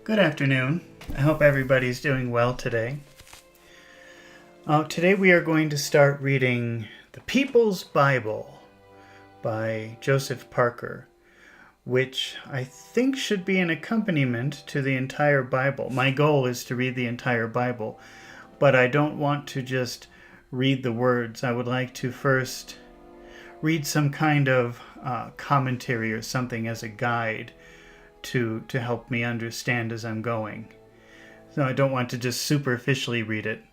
Good afternoon. I hope everybody's doing well today. Today we are going to start reading The People's Bible by Joseph Parker, which I think should be an accompaniment to the entire Bible. My goal is to read the entire Bible, but I don't want to just read the words. I would like to first read some kind of commentary or something as a guide to help me understand as I'm going. So I don't want to just superficially read it.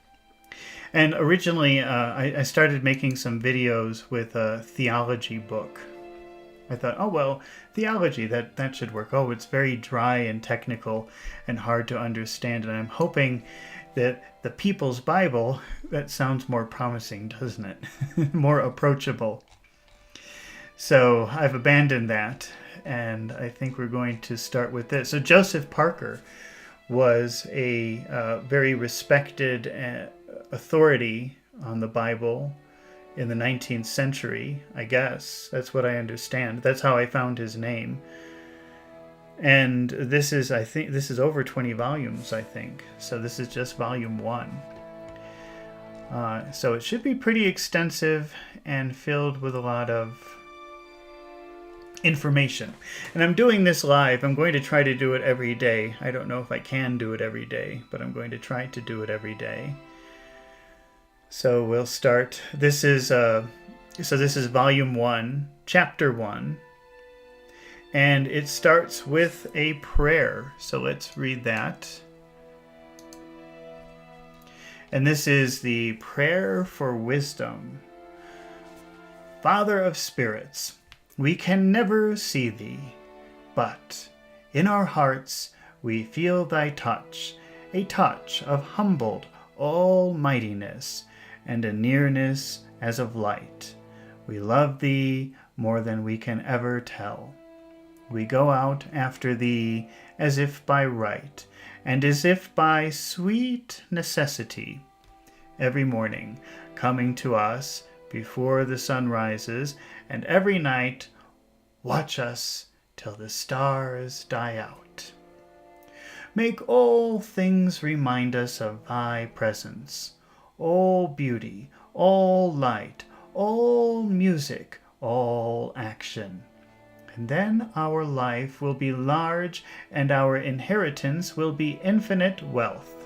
And originally, I started making some videos with a theology book. I thought, oh, well, theology, that should work. Oh, it's very dry and technical and hard to understand. And I'm hoping that the People's Bible, that sounds more promising, doesn't it? More approachable. So I've abandoned that, and I think we're going to start with this. So Joseph Parker was a very respected authority on the Bible in the 19th century, I guess. That's what I understand. That's how I found his name. And this is, I think, this is over 20 volumes, I think. So this is just volume 1. So it should be pretty extensive and filled with a lot of information. And I'm doing this live. I'm going to try to do it every day. I don't know if I can do it every day, but I'm going to try to do it every day. So we'll start. This is volume 1, chapter 1. And it starts with a prayer. So let's read that. And this is the prayer for wisdom. Father of spirits, we can never see thee, but in our hearts we feel thy touch, a touch of humbled almightiness, and a nearness as of light. We love thee more than we can ever tell. We go out after thee as if by right, and as if by sweet necessity, every morning, coming to us before the sun rises, and every night watch us till the stars die out. Make all things remind us of thy presence, all beauty, all light, all music, all action. And then our life will be large, and our inheritance will be infinite wealth.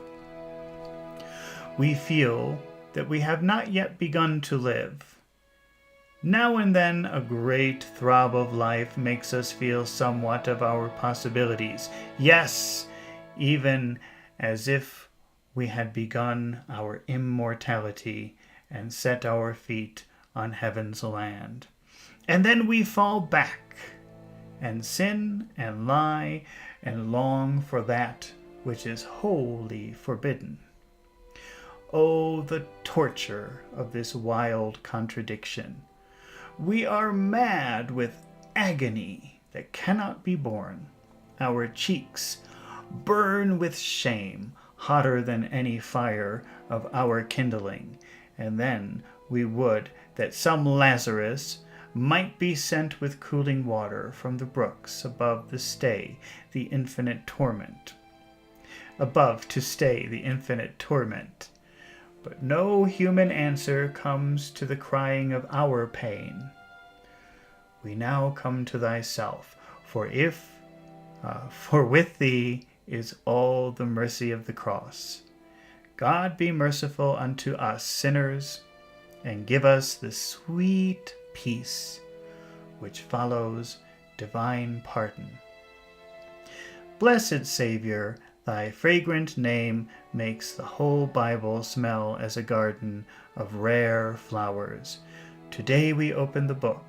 We feel that we have not yet begun to live. Now and then a great throb of life makes us feel somewhat of our possibilities. Yes, even as if we had begun our immortality and set our feet on heaven's land. And then we fall back and sin and lie and long for that which is wholly forbidden. Oh, the torture of this wild contradiction! We are mad with agony that cannot be borne. Our cheeks burn with shame, hotter than any fire of our kindling. And then we would that some Lazarus might be sent with cooling water from the brooks above to stay the infinite torment. But no human answer comes to the crying of our pain. We now come to thyself, for with thee is all the mercy of the cross. God be merciful unto us sinners, and give us the sweet peace which follows divine pardon. Blessed Savior, thy fragrant name makes the whole Bible smell as a garden of rare flowers. Today we open the book,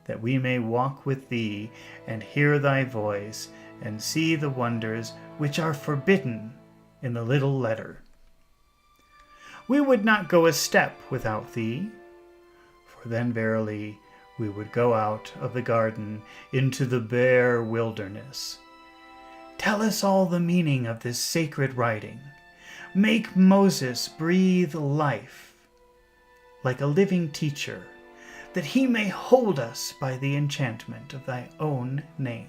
that we may walk with thee and hear thy voice and see the wonders which are forbidden in the little letter. We would not go a step without thee, for then verily we would go out of the garden into the bare wilderness. Tell us all the meaning of this sacred writing. Make Moses breathe life like a living teacher, that he may hold us by the enchantment of thy own name.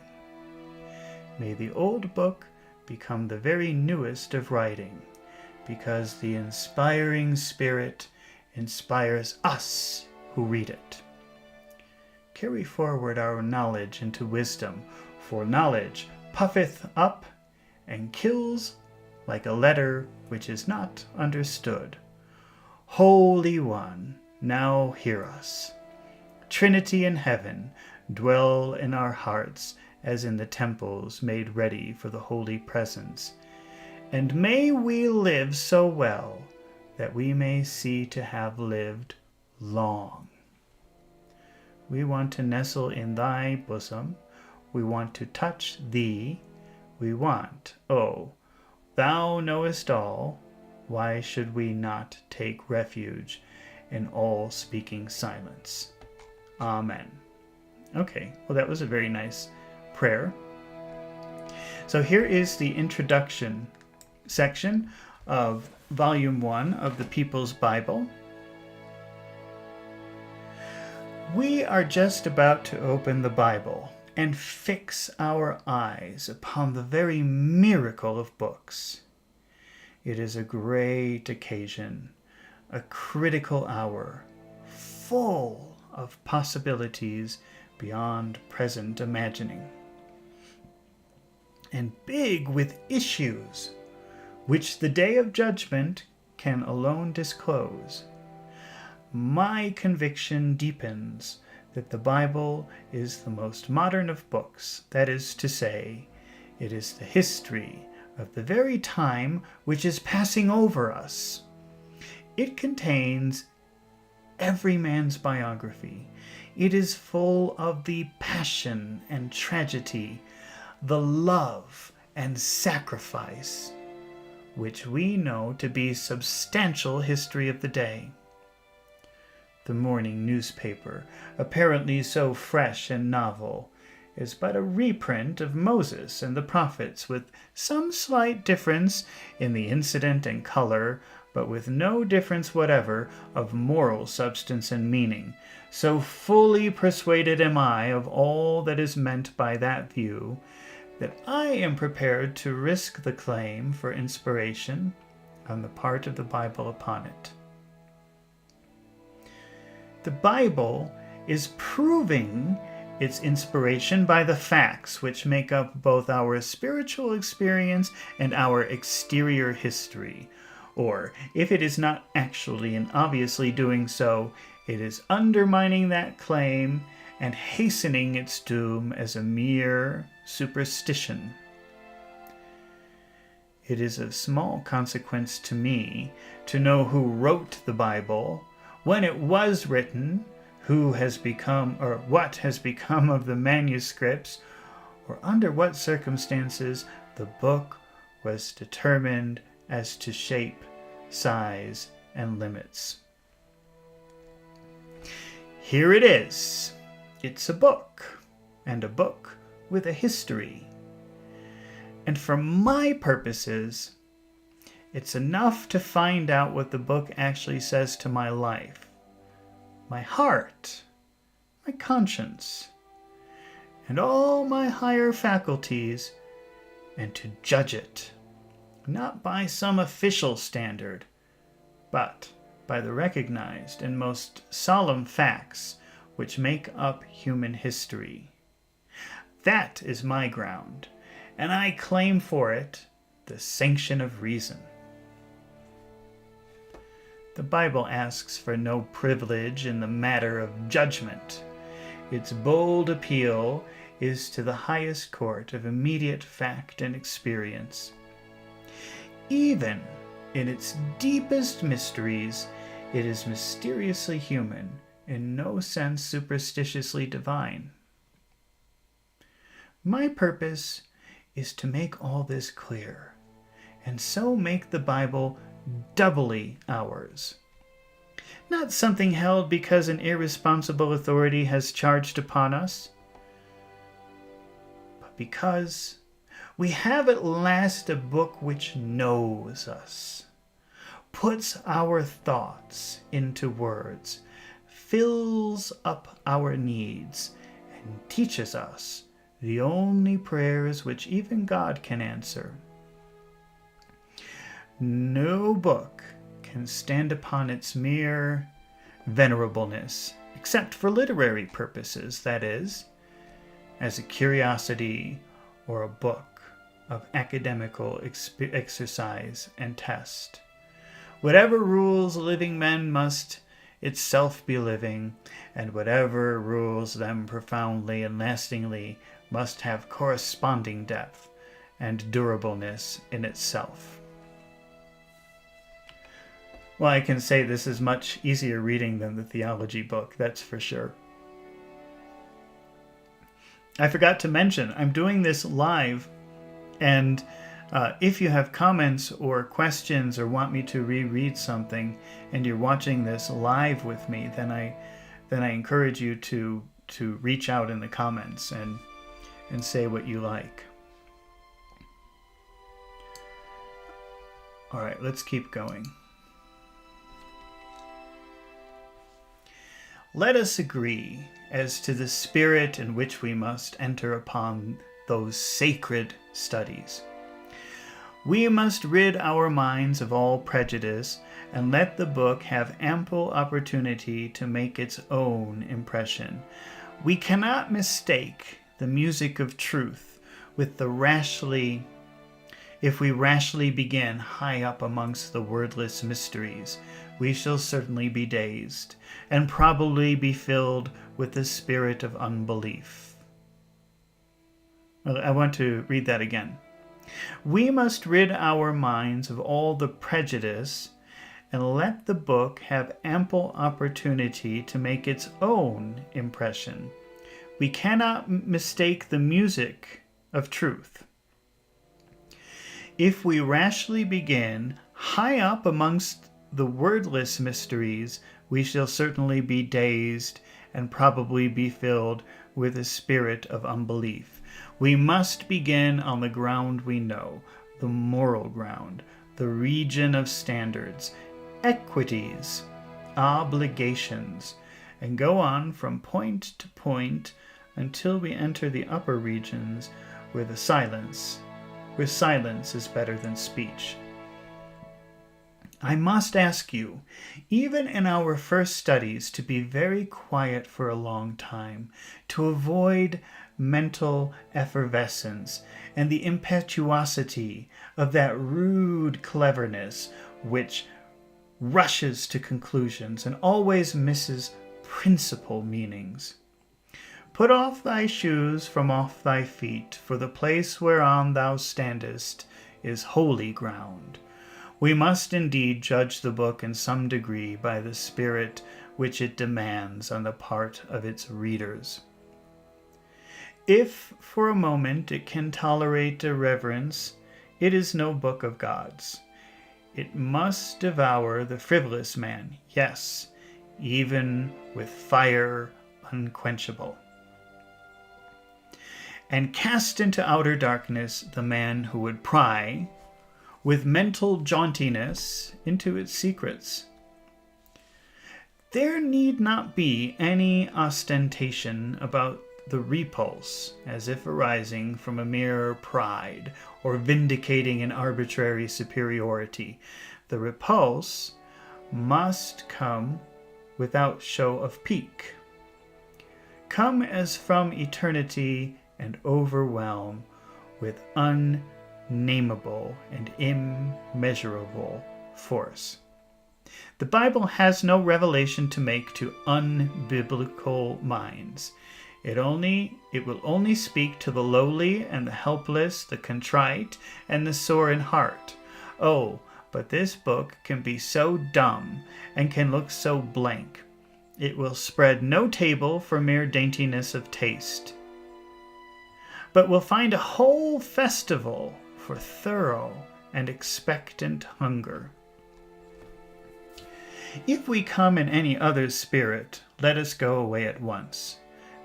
May the old book become the very newest of writing, because the inspiring Spirit inspires us who read it. Carry forward our knowledge into wisdom, for knowledge puffeth up and kills like a letter which is not understood. Holy One, now hear us. Trinity in heaven, dwell in our hearts as in the temples made ready for the holy presence. And may we live so well that we may see to have lived long. We want to nestle in thy bosom. We want to touch thee. We want, oh, thou knowest all. Why should we not take refuge in all-speaking silence? Amen. Okay, well, that was a very nice prayer. So here is the introduction section of Volume 1 of the People's Bible. We are just about to open the Bible and fix our eyes upon the very miracle of books. It is a great occasion, a critical hour, full of possibilities beyond present imagining, and big with issues which the day of judgment can alone disclose. My conviction deepens that the Bible is the most modern of books. That is to say, it is the history of the very time which is passing over us. It contains every man's biography. It is full of the passion and tragedy, the love and sacrifice, which we know to be substantial history of the day. The morning newspaper, apparently so fresh and novel, is but a reprint of Moses and the prophets, with some slight difference in the incident and color, but with no difference whatever of moral substance and meaning. So fully persuaded am I of all that is meant by that view, that I am prepared to risk the claim for inspiration on the part of the Bible upon it. The Bible is proving its inspiration by the facts which make up both our spiritual experience and our exterior history. Or, if it is not actually and obviously doing so, it is undermining that claim and hastening its doom as a mere superstition. It is of small consequence to me to know who wrote the Bible, when it was written, who has become or what has become of the manuscripts, or under what circumstances the book was determined as to shape, size, and limits. Here it is. It's a book, and a book with a history. And for my purposes, it's enough to find out what the book actually says to my life, my heart, my conscience, and all my higher faculties, and to judge it, not by some official standard, but by the recognized and most solemn facts which make up human history. That is my ground, and I claim for it the sanction of reason. The Bible asks for no privilege in the matter of judgment. Its bold appeal is to the highest court of immediate fact and experience. Even in its deepest mysteries, it is mysteriously human, in no sense superstitiously divine. My purpose is to make all this clear, and so make the Bible doubly ours. Not something held because an irresponsible authority has charged upon us, but because we have at last a book which knows us, puts our thoughts into words, fills up our needs, and teaches us the only prayers which even God can answer. No book can stand upon its mere venerableness, except for literary purposes, that is, as a curiosity or a book of academical exercise and test. Whatever rules living men must itself be living, and whatever rules them profoundly and lastingly must have corresponding depth and durableness in itself. Well, I can say this is much easier reading than the theology book, that's for sure. I forgot to mention, I'm doing this live, and if you have comments or questions or want me to reread something and you're watching this live with me, then I encourage you to reach out in the comments and say what you like. All right, let's keep going. Let us agree as to the spirit in which we must enter upon those sacred studies. We must rid our minds of all prejudice and let the book have ample opportunity to make its own impression. We cannot mistake the music of truth with the rashly, if we rashly begin high up amongst the wordless mysteries, we shall certainly be dazed and probably be filled with the spirit of unbelief. Well, I want to read that again. We must rid our minds of all the prejudice and let the book have ample opportunity to make its own impression. We cannot mistake the music of truth. If we rashly begin high up amongst the wordless mysteries, we shall certainly be dazed and probably be filled with a spirit of unbelief. We must begin on the ground we know, the moral ground, the region of standards, equities, obligations, and go on from point to point until we enter the upper regions where silence is better than speech. I must ask you, even in our first studies, to be very quiet for a long time, to avoid mental effervescence and the impetuosity of that rude cleverness which rushes to conclusions and always misses principal meanings. Put off thy shoes from off thy feet, for the place whereon thou standest is holy ground. We must indeed judge the book in some degree by the spirit which it demands on the part of its readers. If for a moment it can tolerate irreverence, it is no book of God's. It must devour the frivolous man, yes, even with fire unquenchable, and cast into outer darkness the man who would pry with mental jauntiness into its secrets. There need not be any ostentation about the repulse, as if arising from a mere pride or vindicating an arbitrary superiority. The repulse must come without show of pique. Come as from eternity and overwhelm with unnameable and immeasurable force. The Bible has no revelation to make to unbiblical minds. It will only speak to the lowly and the helpless, the contrite and the sore in heart. Oh, but this book can be so dumb and can look so blank. It will spread no table for mere daintiness of taste, but will find a whole festival for thorough and expectant hunger. If we come in any other spirit, let us go away at once,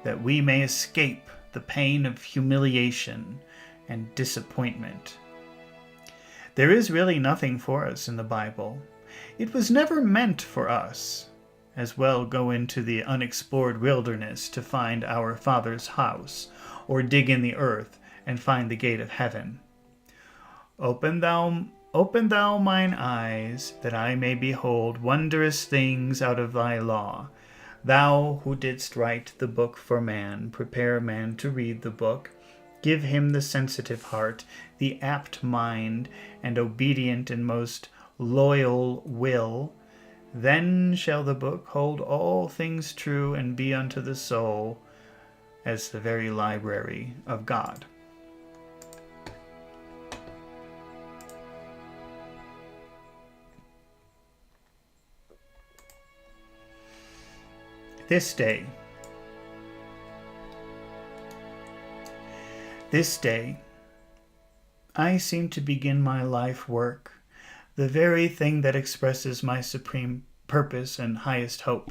that we may escape the pain of humiliation and disappointment. There is really nothing for us in the Bible. It was never meant for us. As well go into the unexplored wilderness to find our Father's house, or dig in the earth and find the gate of heaven. Open thou, Open thou mine eyes, that I may behold wondrous things out of thy law. Thou who didst write the book for man, prepare man to read the book. Give him the sensitive heart, the apt mind, and obedient and most loyal will. Then shall the book hold all things true and be unto the soul as the very library of God. This day, I seem to begin my life work, the very thing that expresses my supreme purpose and highest hope.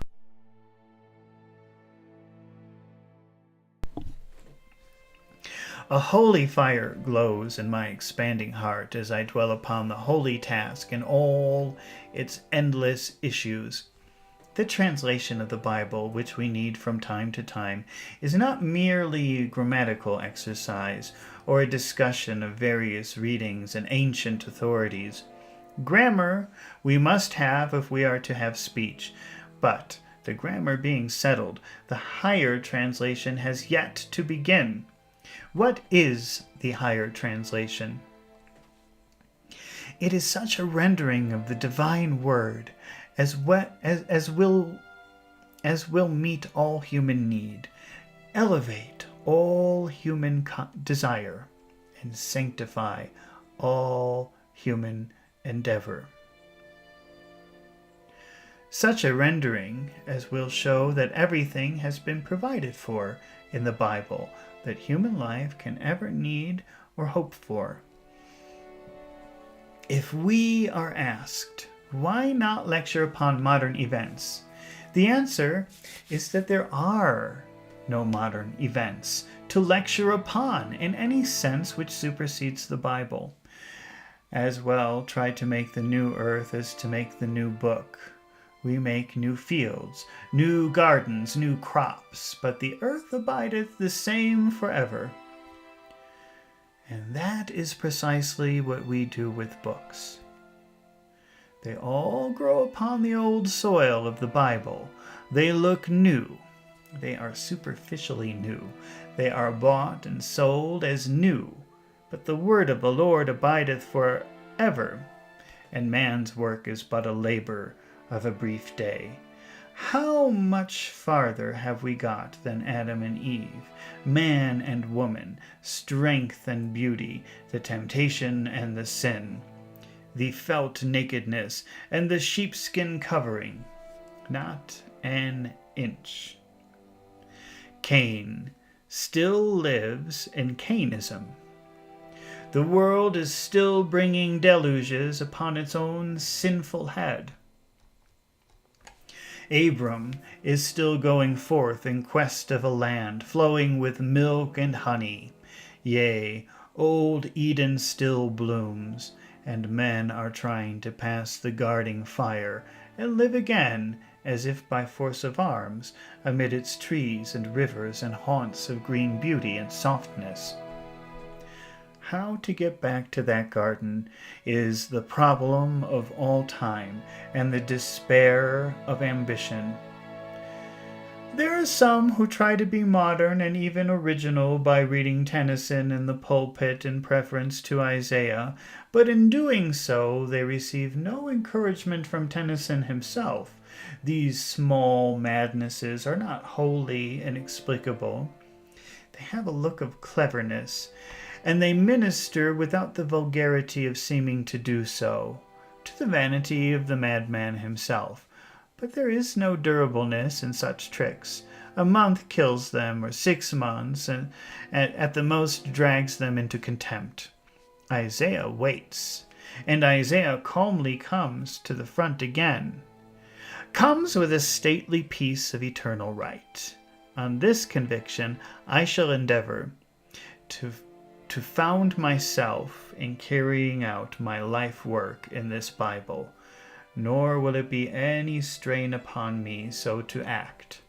A holy fire glows in my expanding heart as I dwell upon the holy task and all its endless issues. The translation of the Bible, which we need from time to time, is not merely grammatical exercise or a discussion of various readings and ancient authorities. Grammar we must have if we are to have speech, but the grammar being settled, the higher translation has yet to begin. What is the higher translation? It is such a rendering of the divine word as will meet all human need, elevate all human desire, and sanctify all human endeavor. Such a rendering as will show that everything has been provided for in the Bible that human life can ever need or hope for. If we are asked, why not lecture upon modern events? The answer is that there are no modern events to lecture upon in any sense which supersedes the Bible. As well try to make the new earth as to make the new book. We make new fields, new gardens, new crops, but the earth abideth the same forever. And that is precisely what we do with books. They all grow upon the old soil of the Bible. They look new. They are superficially new. They are bought and sold as new. But the word of the Lord abideth for ever, and man's work is but a labor of a brief day. How much farther have we got than Adam and Eve, man and woman, strength and beauty, the temptation and the sin, the felt nakedness and the sheepskin covering? Not an inch. Cain still lives in Cainism. The world is still bringing deluges upon its own sinful head. Abram is still going forth in quest of a land flowing with milk and honey. Yea, old Eden still blooms, and men are trying to pass the guarding fire and live again, as if by force of arms, amid its trees and rivers and haunts of green beauty and softness. How to get back to that garden is the problem of all time and the despair of ambition. There are some who try to be modern and even original by reading Tennyson in the pulpit in preference to Isaiah, but in doing so they receive no encouragement from Tennyson himself. These small madnesses are not wholly inexplicable. They have a look of cleverness, and they minister without the vulgarity of seeming to do so, to the vanity of the madman himself. But there is no durableness in such tricks. A month kills them, or 6 months, and at the most drags them into contempt. Isaiah waits, and Isaiah calmly comes to the front again. Comes with a stately peace of eternal right. On this conviction I shall endeavor to found myself in carrying out my life work in this Bible, nor will it be any strain upon me so to act.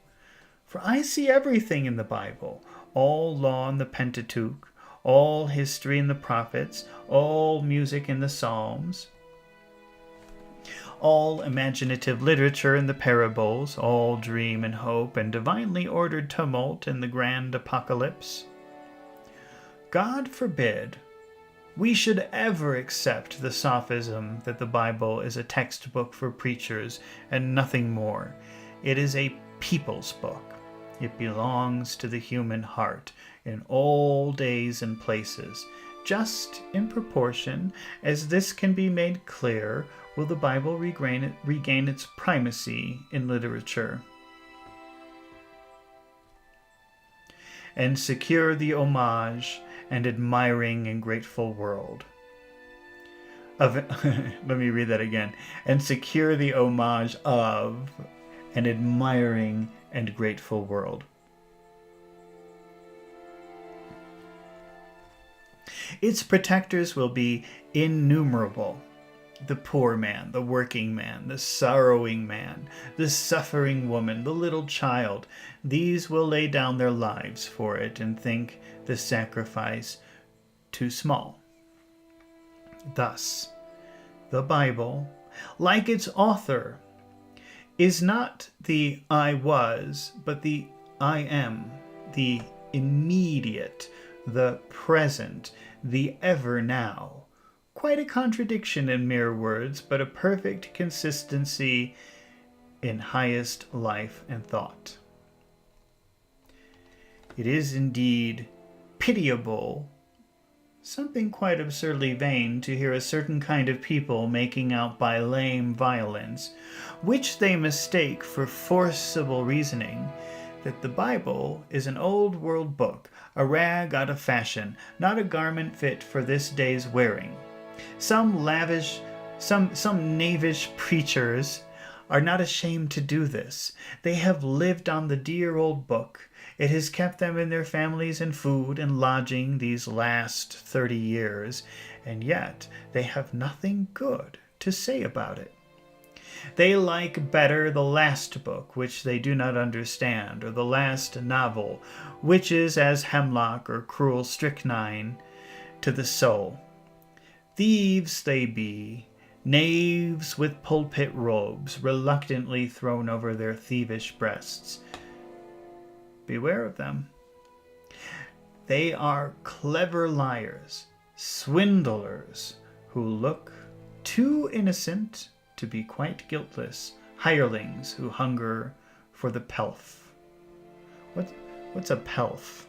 For I see everything in the Bible, all law in the Pentateuch, all history in the prophets, all music in the Psalms. all imaginative literature in the parables, all dream and hope and divinely ordered tumult in the grand apocalypse. God forbid we should ever accept the sophism that the Bible is a textbook for preachers and nothing more. It is a people's book. It belongs to the human heart in all days and places. Just in proportion as this can be made clear, will the Bible regain its primacy in literature and secure the homage and admiring and grateful world of let me read that again. And secure the homage of an admiring and grateful world. Its protectors will be innumerable. The poor man, the working man, the sorrowing man, the suffering woman, the little child. These will lay down their lives for it and think the sacrifice too small. Thus, the Bible, like its author, is not the I was, but the I am, the immediate, the present, the ever now. Quite a contradiction in mere words, but a perfect consistency in highest life and thought. It is indeed pitiable, something quite absurdly vain, to hear a certain kind of people making out by lame violence, which they mistake for forcible reasoning, that the Bible is an old world book, a rag out of fashion, not a garment fit for this day's wearing. Some knavish preachers are not ashamed to do this. They have lived on the dear old book. It has kept them in their families and food and lodging these last 30 years, and yet they have nothing good to say about it. They like better the last book, which they do not understand, or the last novel, which is as hemlock or cruel strychnine to the soul. Thieves they be, knaves with pulpit robes reluctantly thrown over their thievish breasts. Beware of them. They are clever liars, swindlers, who look too innocent to be quite guiltless, hirelings who hunger for the pelf. What's a pelf?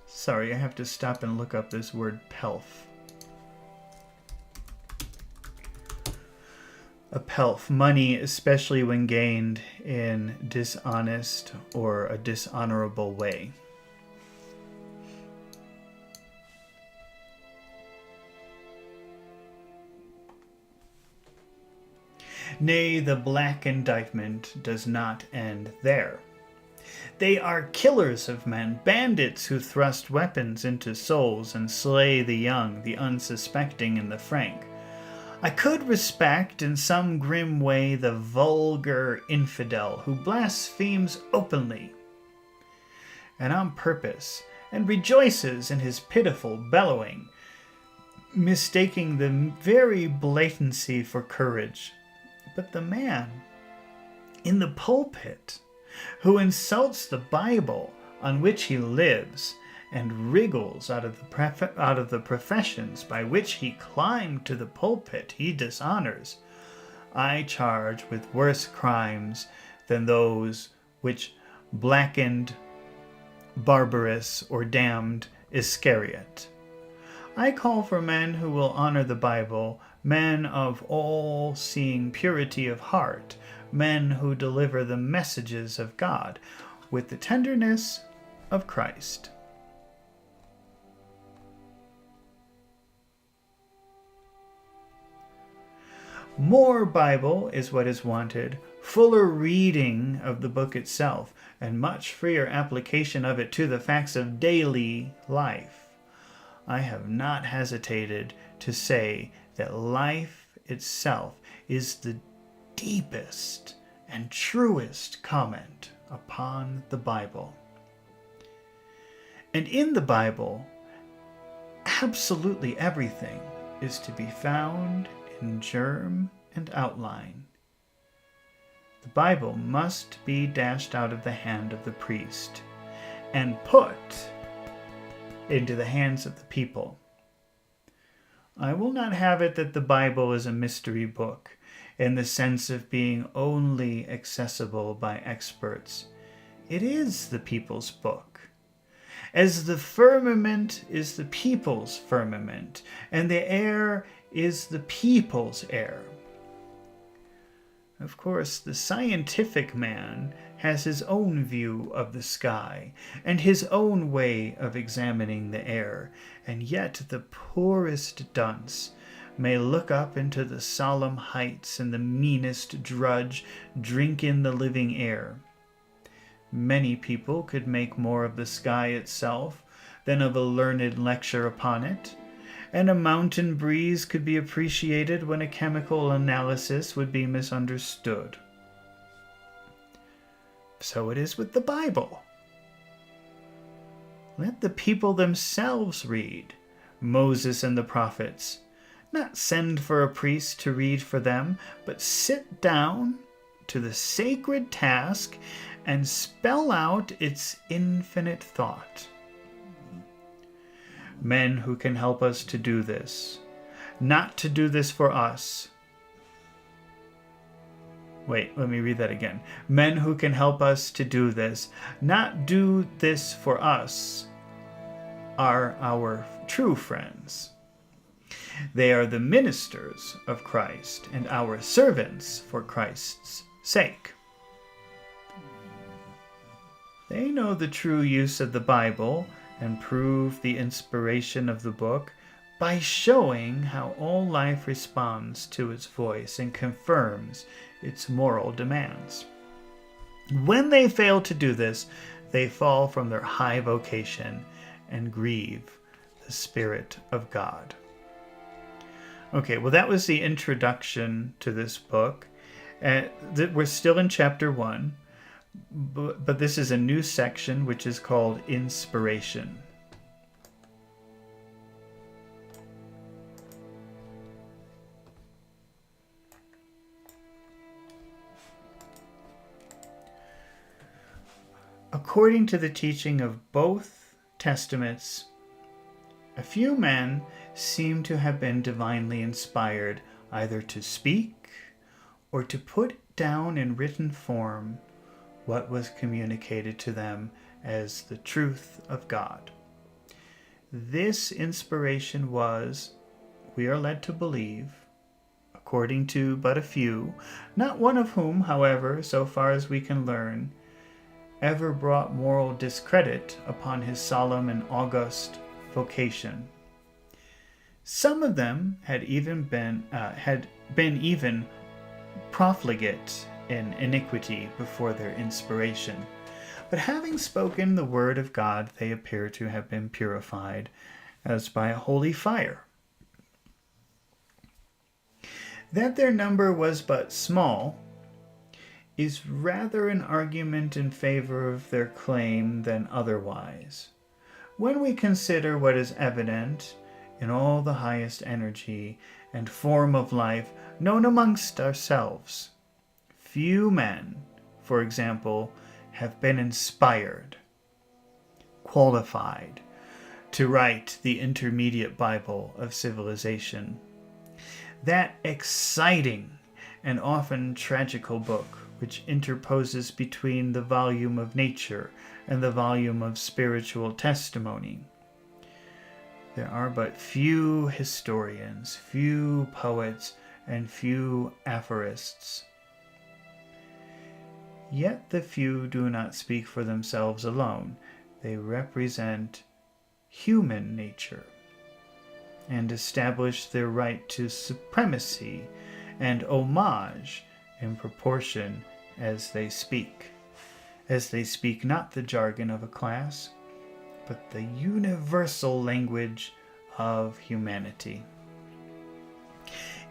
Sorry, I have to stop and look up this word pelf. A pelf, money, especially when gained in dishonest or a dishonorable way. Nay, the black indictment does not end there. They are killers of men, bandits who thrust weapons into souls and slay the young, the unsuspecting, and the frank. I could respect in some grim way the vulgar infidel who blasphemes openly and on purpose and rejoices in his pitiful bellowing, mistaking the very blatancy for courage. But the man in the pulpit who insults the Bible on which he lives and wriggles out of the professions by which he climbed to the pulpit he dishonors, I charge with worse crimes than those which blackened, barbarous, or damned Iscariot. I call for men who will honor the Bible, men of all-seeing purity of heart, men who deliver the messages of God with the tenderness of Christ. More Bible is what is wanted, fuller reading of the book itself, and much freer application of it to the facts of daily life. I have not hesitated to say that life itself is the deepest and truest comment upon the Bible. And in the Bible, absolutely everything is to be found in germ and outline. The Bible must be dashed out of the hand of the priest and put into the hands of the people. I will not have it that the Bible is a mystery book in the sense of being only accessible by experts. It is the people's book. As the firmament is the people's firmament, and the air is the people's air. Of course, the scientific man has his own view of the sky and his own way of examining the air, and yet the poorest dunce may look up into the solemn heights, and the meanest drudge drink in the living air. Many people could make more of the sky itself than of a learned lecture upon it, and a mountain breeze could be appreciated when a chemical analysis would be misunderstood. So it is with the Bible. Let the people themselves read, Moses and the prophets. Not send for a priest to read for them, but sit down to the sacred task and spell out its infinite thought. Men who can help us to do this, not to do this for us. Wait, let me read that again. Men who can help us to do this, not do this for us, are our true friends. They are the ministers of Christ and our servants for Christ's sake. They know the true use of the Bible and prove the inspiration of the book by showing how all life responds to its voice and confirms its moral demands. When they fail to do this, they fall from their high vocation and grieve the Spirit of God. Okay, well, that was the introduction to this book. We're still in chapter 1. But this is a new section which is called Inspiration. According to the teaching of both Testaments, a few men seem to have been divinely inspired either to speak or to put down in written form what was communicated to them as the truth of God. This inspiration was, we are led to believe, according to but a few, not one of whom, however, so far as we can learn, ever brought moral discredit upon his solemn and august vocation. Some of them had been even profligate in iniquity before their inspiration. But having spoken the word of God, they appear to have been purified as by a holy fire. That their number was but small is rather an argument in favor of their claim than otherwise, when we consider what is evident in all the highest energy and form of life known amongst ourselves. Few men, for example, have been inspired, qualified, to write the intermediate Bible of civilization. That exciting and often tragical book which interposes between the volume of nature and the volume of spiritual testimony. There are but few historians, few poets, and few aphorists. Yet the few do not speak for themselves alone. They represent human nature and establish their right to supremacy and homage in proportion as they speak not the jargon of a class, but the universal language of humanity.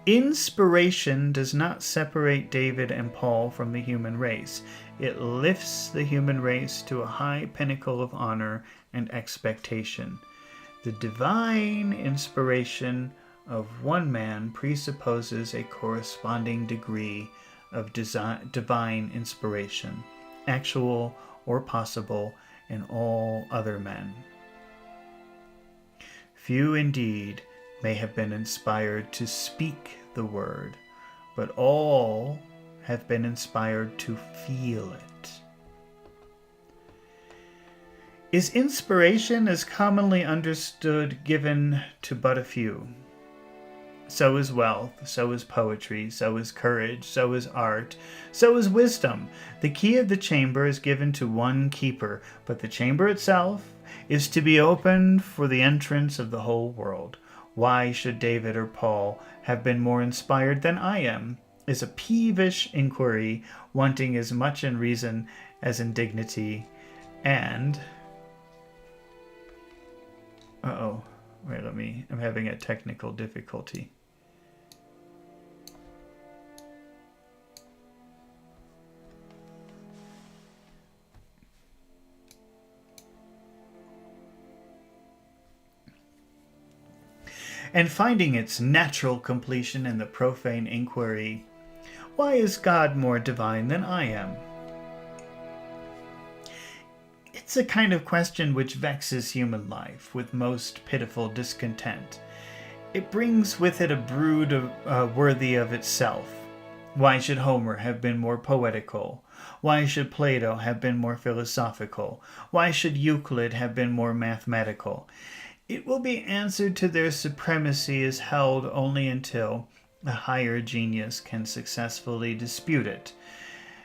Inspiration does not separate David and Paul from the human race. It lifts the human race to a high pinnacle of honor and expectation. The divine inspiration of one man presupposes a corresponding degree of divine inspiration, actual or possible, in all other men. Few indeed may have been inspired to speak the word, but all have been inspired to feel it. Is inspiration, as commonly understood, given to but a few? So is wealth, so is poetry, so is courage, so is art, so is wisdom. The key of the chamber is given to one keeper, but the chamber itself is to be opened for the entrance of the whole world. Why should David or Paul have been more inspired than I am? Is a peevish inquiry, wanting as much in reason as in dignity, and... Wait, I'm having a technical difficulty. And finding its natural completion in the profane inquiry, why is God more divine than I am? It's a kind of question which vexes human life with most pitiful discontent. It brings with it a brood worthy of itself. Why should Homer have been more poetical? Why should Plato have been more philosophical? Why should Euclid have been more mathematical? It will be answered to their supremacy is held only until a higher genius can successfully dispute it,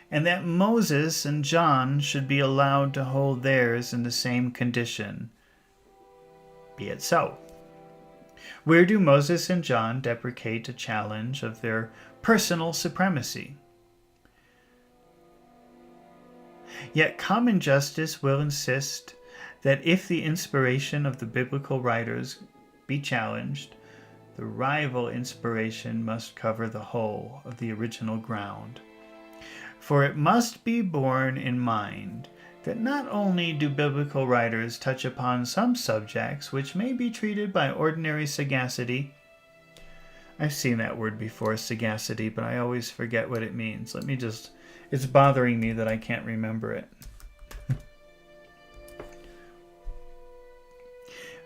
and that Moses and John should be allowed to hold theirs in the same condition. Be it so. Where do Moses and John deprecate a challenge of their personal supremacy? Yet common justice will insist that if the inspiration of the biblical writers be challenged, the rival inspiration must cover the whole of the original ground. For it must be borne in mind that not only do biblical writers touch upon some subjects which may be treated by ordinary sagacity. I've seen that word before, sagacity, but I always forget what it means. It's bothering me that I can't remember it.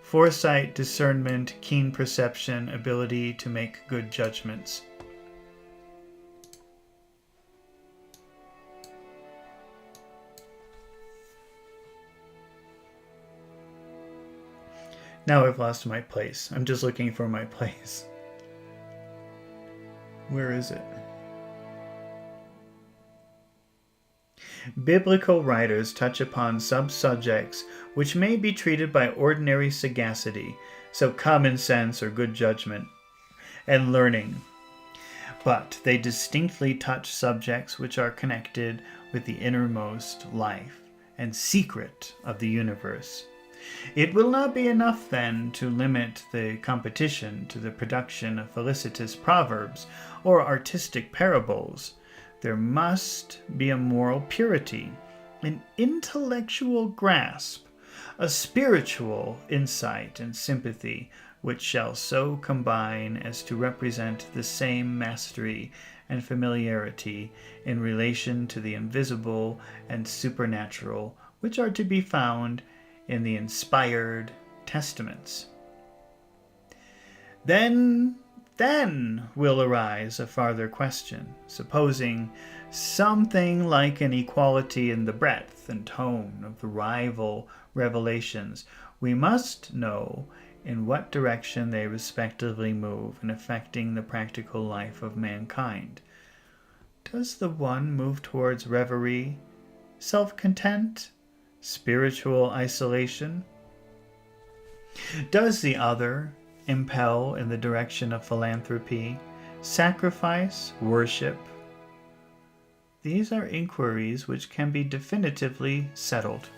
Foresight, discernment, keen perception, ability to make good judgments. Now I've lost my place. I'm just looking for my place. Where is it? Biblical writers touch upon sub-subjects which may be treated by ordinary sagacity, so common sense or good judgment, and learning. But they distinctly touch subjects which are connected with the innermost life and secret of the universe. It will not be enough, then, to limit the competition to the production of felicitous proverbs or artistic parables. There must be a moral purity, an intellectual grasp, a spiritual insight and sympathy, which shall so combine as to represent the same mastery and familiarity in relation to the invisible and supernatural, which are to be found in the inspired testaments. Then will arise a farther question. Supposing something like an equality in the breadth and tone of the rival revelations, we must know in what direction they respectively move in affecting the practical life of mankind. Does the one move towards reverie, self-content, spiritual isolation? Does the other impel in the direction of philanthropy, sacrifice, worship? These are inquiries which can be definitively settled.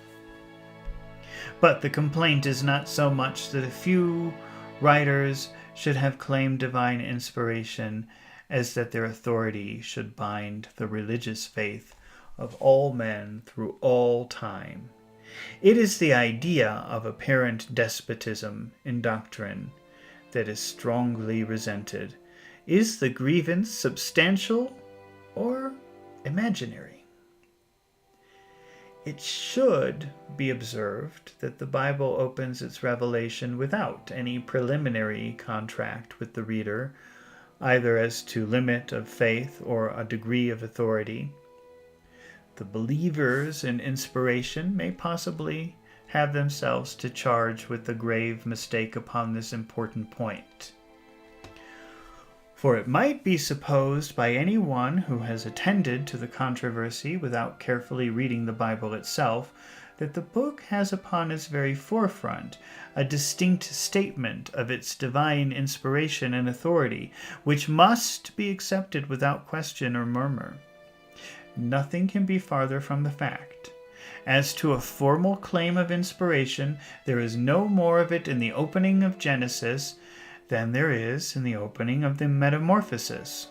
But the complaint is not so much that a few writers should have claimed divine inspiration as that their authority should bind the religious faith of all men through all time. It is the idea of apparent despotism in doctrine that is strongly resented? Is the grievance substantial or imaginary? It should be observed that the Bible opens its revelation without any preliminary contract with the reader, either as to limit of faith or a degree of authority. The believers in inspiration may possibly have themselves to charge with a grave mistake upon this important point. For it might be supposed by any one who has attended to the controversy without carefully reading the Bible itself, that the book has upon its very forefront a distinct statement of its divine inspiration and authority, which must be accepted without question or murmur. Nothing can be farther from the fact. As to a formal claim of inspiration, there is no more of it in the opening of Genesis than there is in the opening of the Metamorphosis.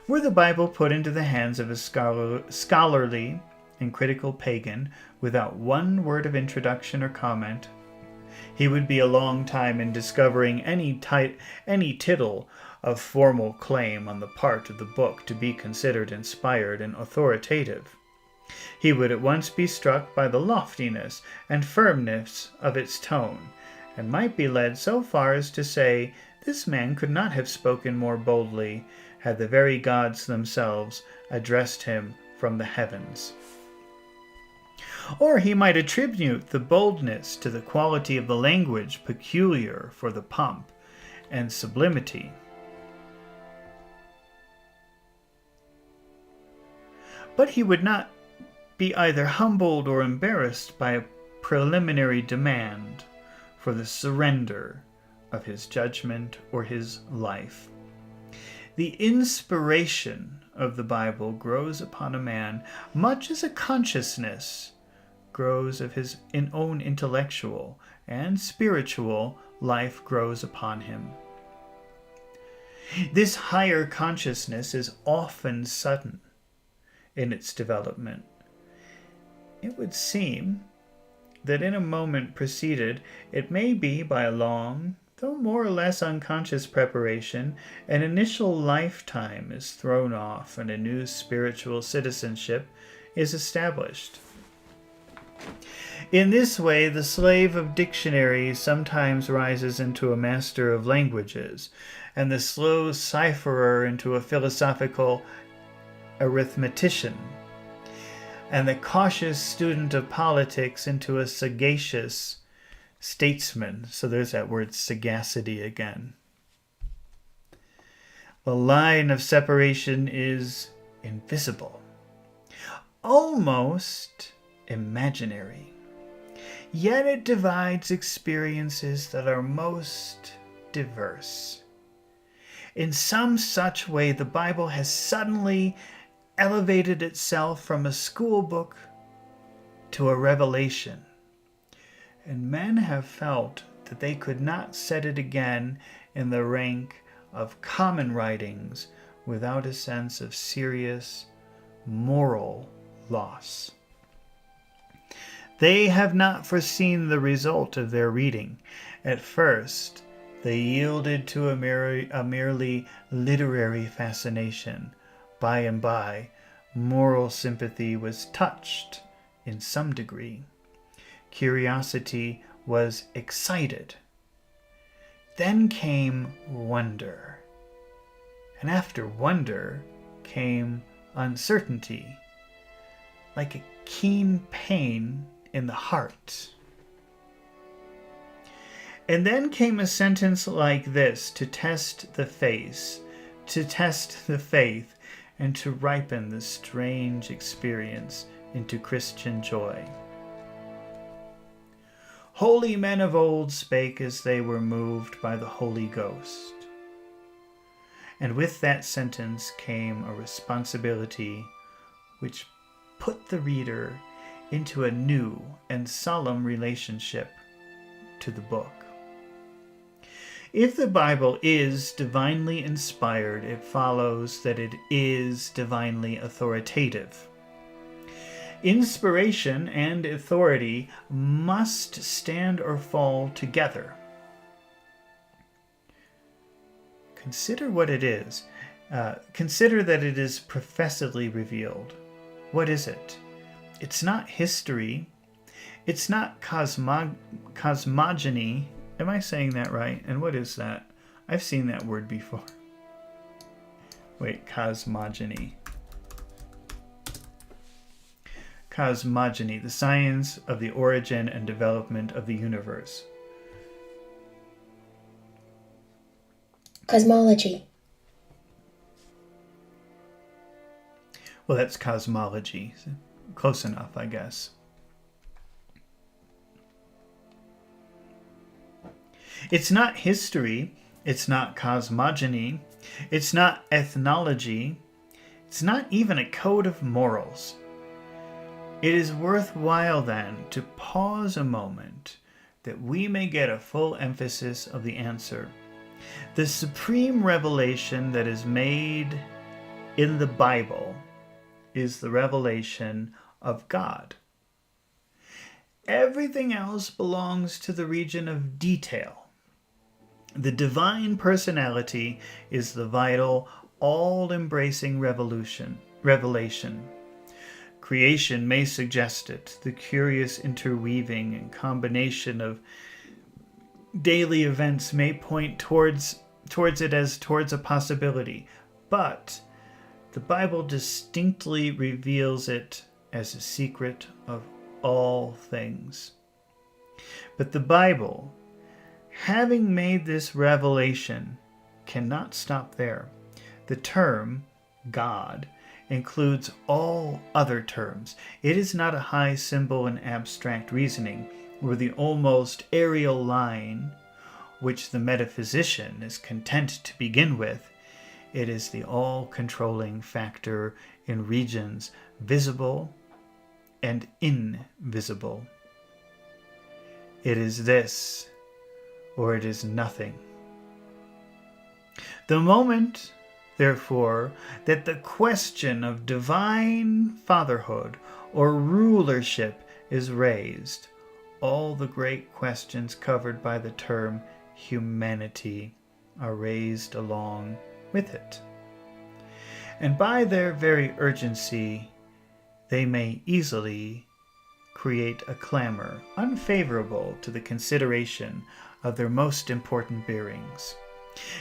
Were the Bible put into the hands of a scholarly and critical pagan without one word of introduction or comment, he would be a long time in discovering any tittle of formal claim on the part of the book to be considered inspired and authoritative. He would at once be struck by the loftiness and firmness of its tone, and might be led so far as to say, this man could not have spoken more boldly had the very gods themselves addressed him from the heavens. Or he might attribute the boldness to the quality of the language peculiar for the pomp and sublimity. But he would not be either humbled or embarrassed by a preliminary demand for the surrender of his judgment or his life. The inspiration of the Bible grows upon a man much as a consciousness grows of his own intellectual and spiritual life grows upon him. This higher consciousness is often sudden in its development. It would seem that in a moment preceded, it may be by a long, though more or less unconscious preparation, an initial lifetime is thrown off and a new spiritual citizenship is established. In this way, the slave of dictionaries sometimes rises into a master of languages, and the slow cipherer into a philosophical arithmetician, and the cautious student of politics into a sagacious statesman. So there's that word sagacity again. The line of separation is invisible, almost imaginary. Yet it divides experiences that are most diverse. In some such way, the Bible has suddenly elevated itself from a school book to a revelation, and men have felt that they could not set it again in the rank of common writings without a sense of serious moral loss. They have not foreseen the result of their reading. At first, they yielded to a merely literary fascination. By and by, moral sympathy was touched in some degree. Curiosity was excited. Then came wonder. And after wonder came uncertainty, like a keen pain in the heart. And then came a sentence like this to test the faith, and to ripen the strange experience into Christian joy. Holy men of old spake as they were moved by the Holy Ghost. And with that sentence came a responsibility which put the reader into a new and solemn relationship to the book. If the Bible is divinely inspired, it follows that it is divinely authoritative. Inspiration and authority must stand or fall together. Consider what it is. Consider that it is professedly revealed. What is it? It's not history. It's not cosmogony. Am I saying that right? And what is that? I've seen that word before. Wait, cosmogony. Cosmogony, the science of the origin and development of the universe. Cosmology. Well, that's cosmology. Close enough, I guess. It's not history. It's not cosmogony. It's not ethnology. It's not even a code of morals. It is worthwhile, then, to pause a moment that we may get a full emphasis of the answer. The supreme revelation that is made in the Bible is the revelation of God. Everything else belongs to the region of detail. The divine personality is the vital, all-embracing revelation. Creation may suggest it, the curious interweaving and combination of daily events may point towards it as towards a possibility, but the Bible distinctly reveals it as a secret of all things. But the Bible, having made this revelation, cannot stop there. The term God includes all other terms. It is not a high symbol in abstract reasoning, or the almost aerial line which the metaphysician is content to begin with. It is the all-controlling factor in regions visible and invisible. It is this, or it is nothing. The moment, therefore, that the question of divine fatherhood or rulership is raised, all the great questions covered by the term humanity are raised along with it. And by their very urgency, they may easily create a clamor unfavorable to the consideration of their most important bearings.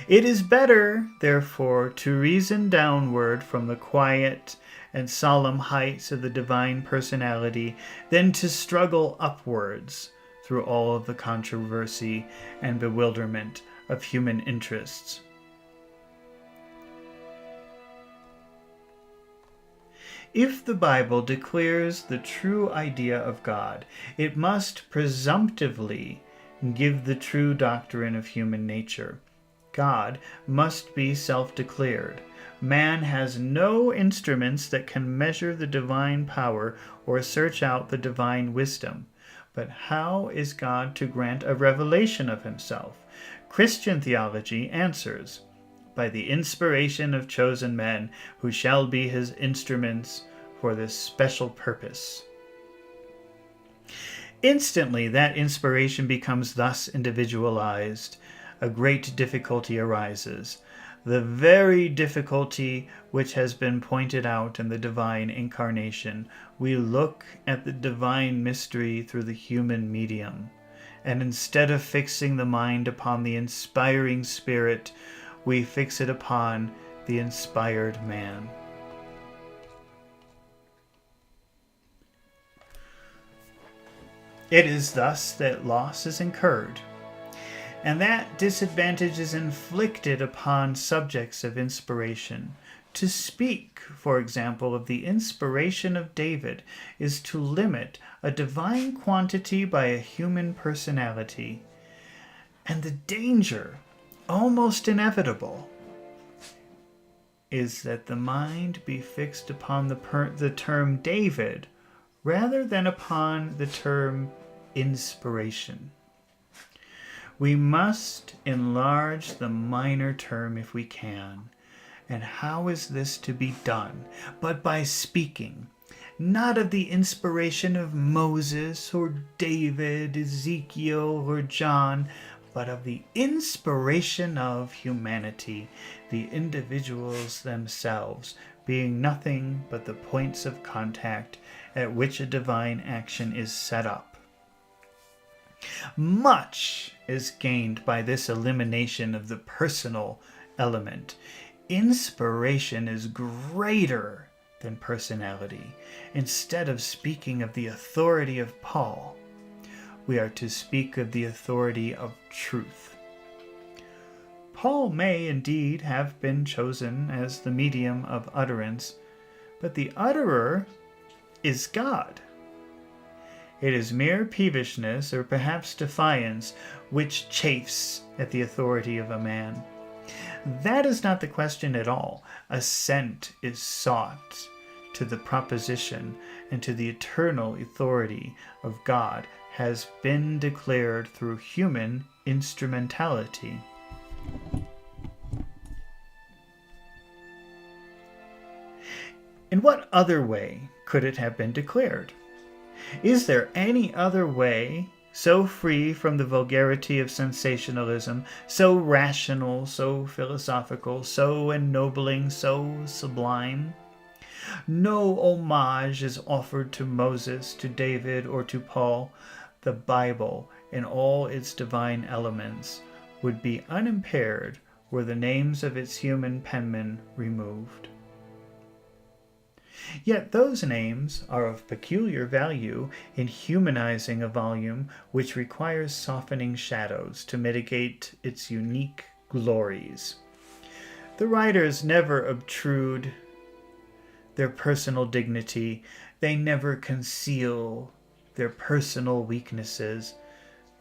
It is better, therefore, to reason downward from the quiet and solemn heights of the divine personality than to struggle upwards through all of the controversy and bewilderment of human interests. If the Bible declares the true idea of God, it must presumptively give the true doctrine of human nature. God must be self-declared. Man has no instruments that can measure the divine power or search out the divine wisdom. But how is God to grant a revelation of himself? Christian theology answers, by the inspiration of chosen men who shall be his instruments for this special purpose. Instantly, that inspiration becomes thus individualized. A great difficulty arises, the very difficulty which has been pointed out in the divine incarnation. We look at the divine mystery through the human medium, and instead of fixing the mind upon the inspiring spirit, we fix it upon the inspired man. It is thus that loss is incurred, and that disadvantage is inflicted upon subjects of inspiration. To speak, for example, of the inspiration of David is to limit a divine quantity by a human personality. And the danger, almost inevitable, is that the mind be fixed upon the term David rather than upon the term inspiration. We must enlarge the minor term if we can. And how is this to be done? But by speaking, not of the inspiration of Moses or David, Ezekiel or John, but of the inspiration of humanity, the individuals themselves being nothing but the points of contact at which a divine action is set up. Much is gained by this elimination of the personal element. Inspiration is greater than personality. Instead of speaking of the authority of Paul, we are to speak of the authority of truth. Paul may indeed have been chosen as the medium of utterance, but the utterer is God. It is mere peevishness, or perhaps defiance, which chafes at the authority of a man. That is not the question at all. Assent is sought to the proposition and to the eternal authority of God has been declared through human instrumentality. In what other way could it have been declared? Is there any other way so free from the vulgarity of sensationalism, so rational, so philosophical, so ennobling, so sublime? No homage is offered to Moses, to David, or to Paul. The Bible, in all its divine elements, would be unimpaired were the names of its human penmen removed. Yet those names are of peculiar value in humanizing a volume which requires softening shadows to mitigate its unique glories. The writers never obtrude their personal dignity. They never conceal their personal weaknesses.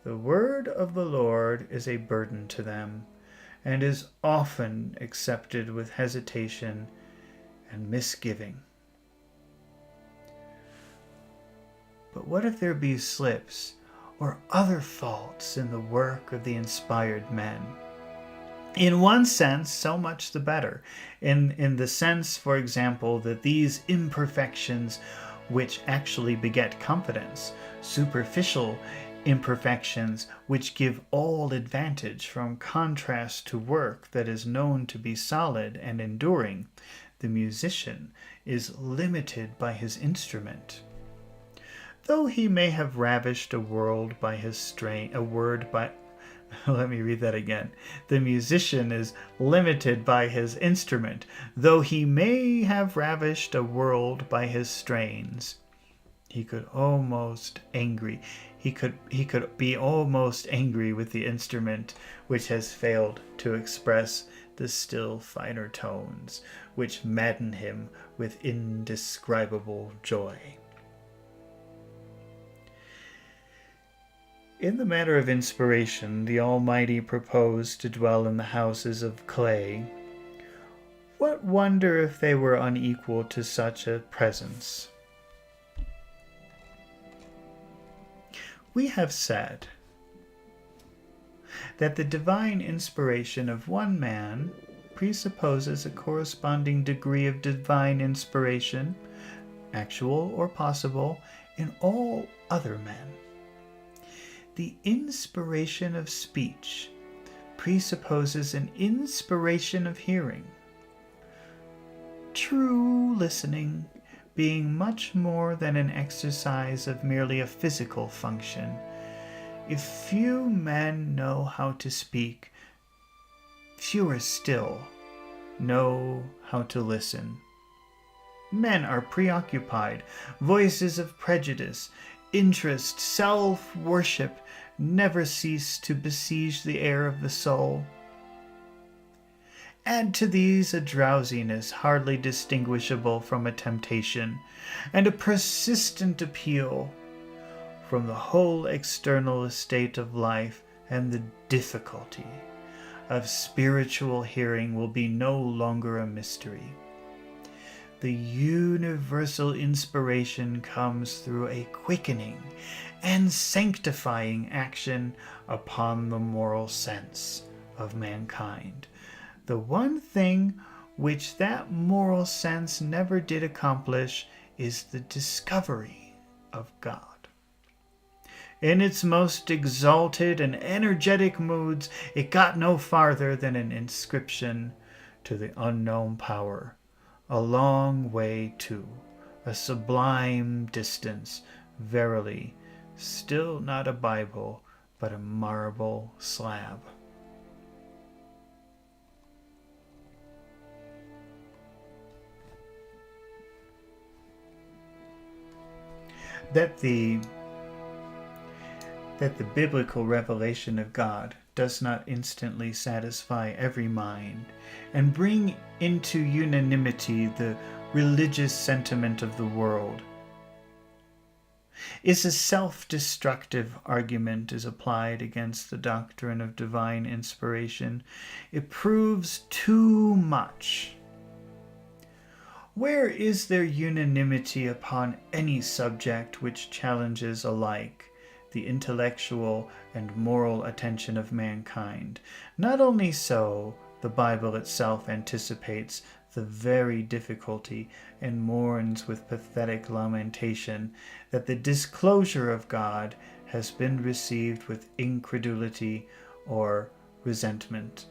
The word of the Lord is a burden to them, and is often accepted with hesitation and misgiving. But what if there be slips or other faults in the work of the inspired men? In one sense, so much the better. In the sense, for example, that these imperfections which actually beget confidence, superficial imperfections which give all advantage from contrast to work that is known to be solid and enduring, the musician is limited by his instrument. Though he may have ravished a word by his strain, let me read that again. The musician is limited by his instrument, though he may have ravished a world by his strains. He could be almost angry with the instrument which has failed to express the still finer tones which madden him with indescribable joy. In the matter of inspiration, the Almighty proposed to dwell in the houses of clay. What wonder if they were unequal to such a presence? We have said that the divine inspiration of one man presupposes a corresponding degree of divine inspiration, actual or possible, in all other men. The inspiration of speech presupposes an inspiration of hearing. True listening being much more than an exercise of merely a physical function. If few men know how to speak, fewer still know how to listen. Men are preoccupied. Voices of prejudice, interest, self-worship never cease to besiege the air of the soul. Add to these a drowsiness hardly distinguishable from a temptation, and a persistent appeal from the whole external estate of life, and the difficulty of spiritual hearing will be no longer a mystery. The universal inspiration comes through a quickening and sanctifying action upon the moral sense of mankind. The one thing which that moral sense never did accomplish is the discovery of God. In its most exalted and energetic moods, it got no farther than an inscription to the unknown power, a long way to, a sublime distance, verily, still not a Bible, but a marble slab. That the biblical revelation of God does not instantly satisfy every mind and bring into unanimity the religious sentiment of the world is a self-destructive argument as applied against the doctrine of divine inspiration. It proves too much. Where is there unanimity upon any subject which challenges alike the intellectual and moral attention of mankind? Not only so, the Bible itself anticipates the very difficulty and mourns with pathetic lamentation that the disclosure of God has been received with incredulity or resentment.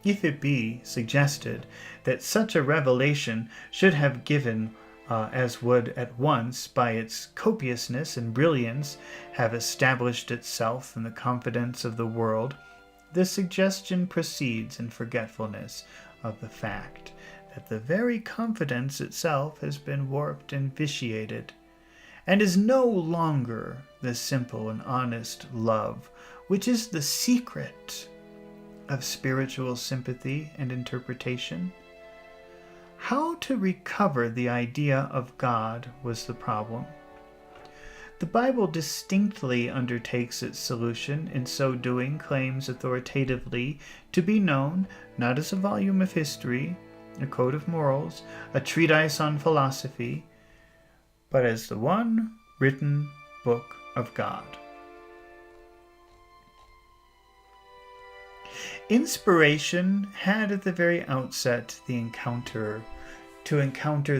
If it be suggested that such a revelation should have given as would at once, by its copiousness and brilliance, have established itself in the confidence of the world, the suggestion proceeds in forgetfulness of the fact that the very confidence itself has been warped and vitiated, and is no longer the simple and honest love which is the secret of spiritual sympathy and interpretation. How to recover the idea of God was the problem. The Bible distinctly undertakes its solution, in so doing claims authoritatively to be known not as a volume of history, a code of morals, a treatise on philosophy, but as the one written book of God. Inspiration had at the very outset to encounter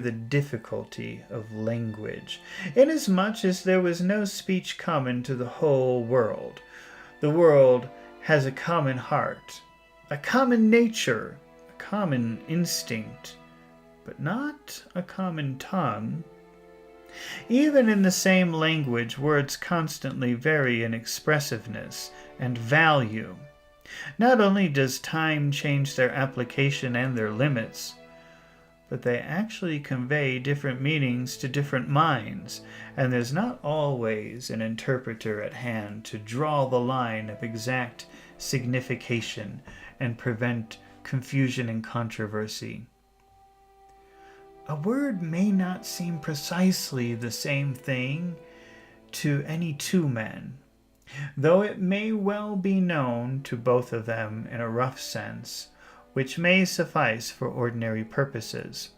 the difficulty of language, inasmuch as there was no speech common to the whole world. The world has a common heart, a common nature, a common instinct, but not a common tongue. Even in the same language, words constantly vary in expressiveness and value. Not only does time change their application and their limits, but they actually convey different meanings to different minds, and there's not always an interpreter at hand to draw the line of exact signification and prevent confusion and controversy. A word may not seem precisely the same thing to any two men, though it may well be known to both of them in a rough sense, which may suffice for ordinary purposes.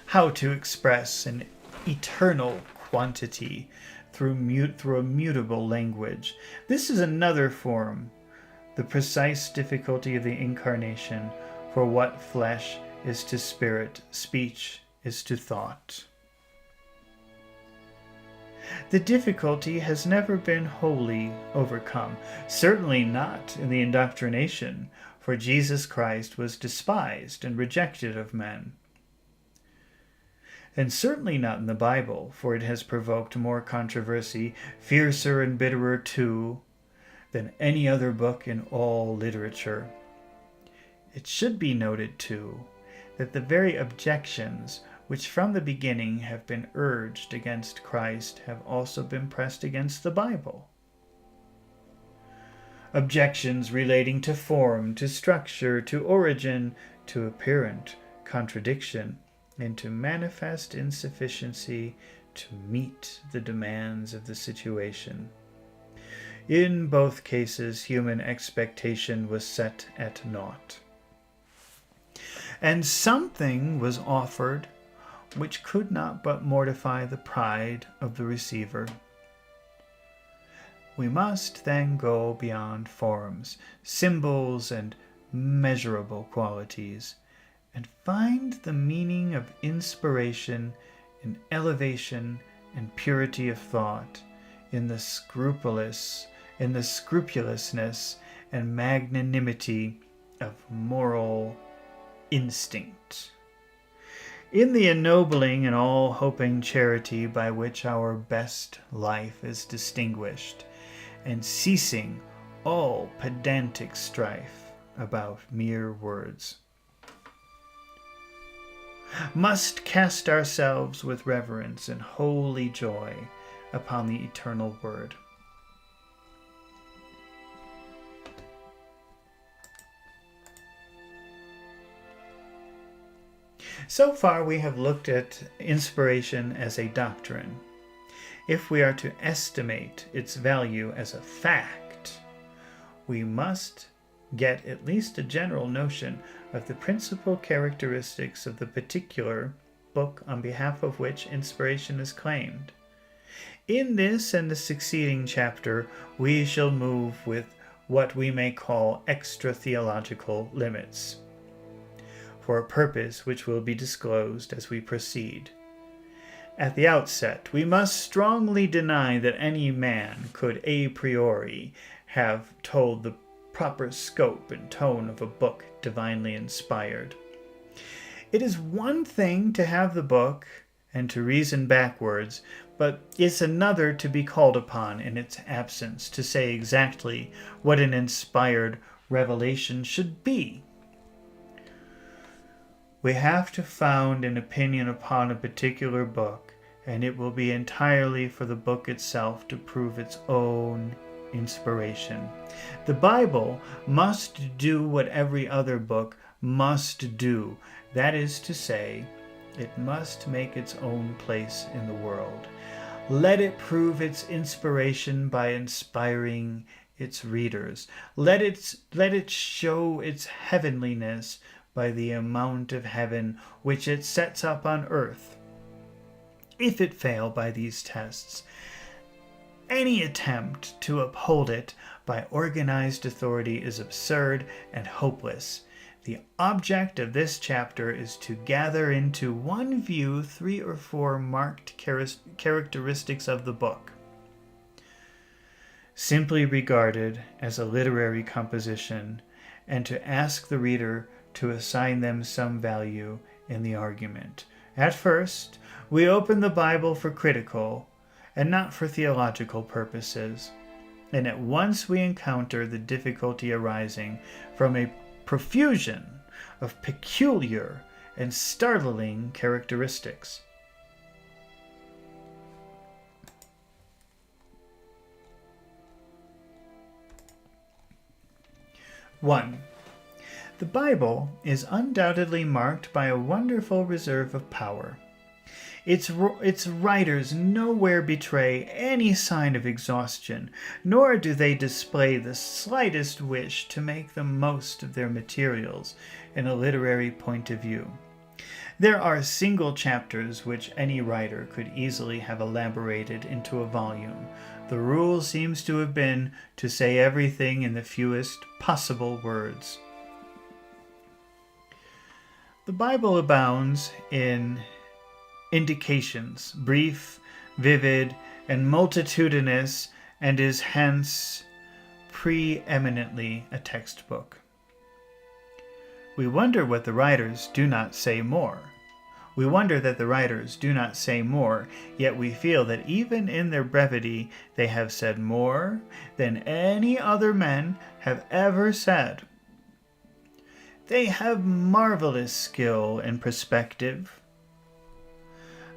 How to express an eternal quantity through a mutable language. This is another form, the precise difficulty of the incarnation, for what flesh is to spirit, speech is to thought. The difficulty has never been wholly overcome, certainly not in the indoctrination, for Jesus Christ was despised and rejected of men. And certainly not in the Bible, for it has provoked more controversy, fiercer and bitterer too, than any other book in all literature. It should be noted too, that the very objections which from the beginning have been urged against Christ have also been pressed against the Bible. Objections relating to form, to structure, to origin, to apparent contradiction, and to manifest insufficiency to meet the demands of the situation. In both cases, human expectation was set at naught, and something was offered which could not but mortify the pride of the receiver. We must then go beyond forms, symbols, and measurable qualities, and find the meaning of inspiration in elevation and purity of thought, in the scrupulousness and magnanimity of moral instinct, in the ennobling and all-hoping charity by which our best life is distinguished, and ceasing all pedantic strife about mere words, must cast ourselves with reverence and holy joy upon the eternal Word. So far we have looked at inspiration as a doctrine. If we are to estimate its value as a fact, we must get at least a general notion of the principal characteristics of the particular book on behalf of which inspiration is claimed. In this and the succeeding chapter, we shall move with what we may call extra-theological limits, for a purpose which will be disclosed as we proceed. At the outset, we must strongly deny that any man could a priori have told the proper scope and tone of a book divinely inspired. It is one thing to have the book and to reason backwards, but it's another to be called upon in its absence to say exactly what an inspired revelation should be. We have to found an opinion upon a particular book, and it will be entirely for the book itself to prove its own inspiration. The Bible must do what every other book must do. That is to say, it must make its own place in the world. Let it prove its inspiration by inspiring its readers. Let it show its heavenliness by the amount of heaven which it sets up on earth. If it fail by these tests, any attempt to uphold it by organized authority is absurd and hopeless. The object of this chapter is to gather into one view 3 or 4 marked characteristics of the book, simply regarded as a literary composition, and to ask the reader to assign them some value in the argument. At first, we open the Bible for critical and not for theological purposes, and at once we encounter the difficulty arising from a profusion of peculiar and startling characteristics. One, the Bible is undoubtedly marked by a wonderful reserve of power. Its writers nowhere betray any sign of exhaustion, nor do they display the slightest wish to make the most of their materials in a literary point of view. There are single chapters which any writer could easily have elaborated into a volume. The rule seems to have been to say everything in the fewest possible words. The Bible abounds in indications, brief, vivid, and multitudinous, and is hence preeminently a textbook. We wonder what the writers do not say more. We wonder that the writers do not say more, yet we feel that even in their brevity they have said more than any other men have ever said. They have marvelous skill and perspective.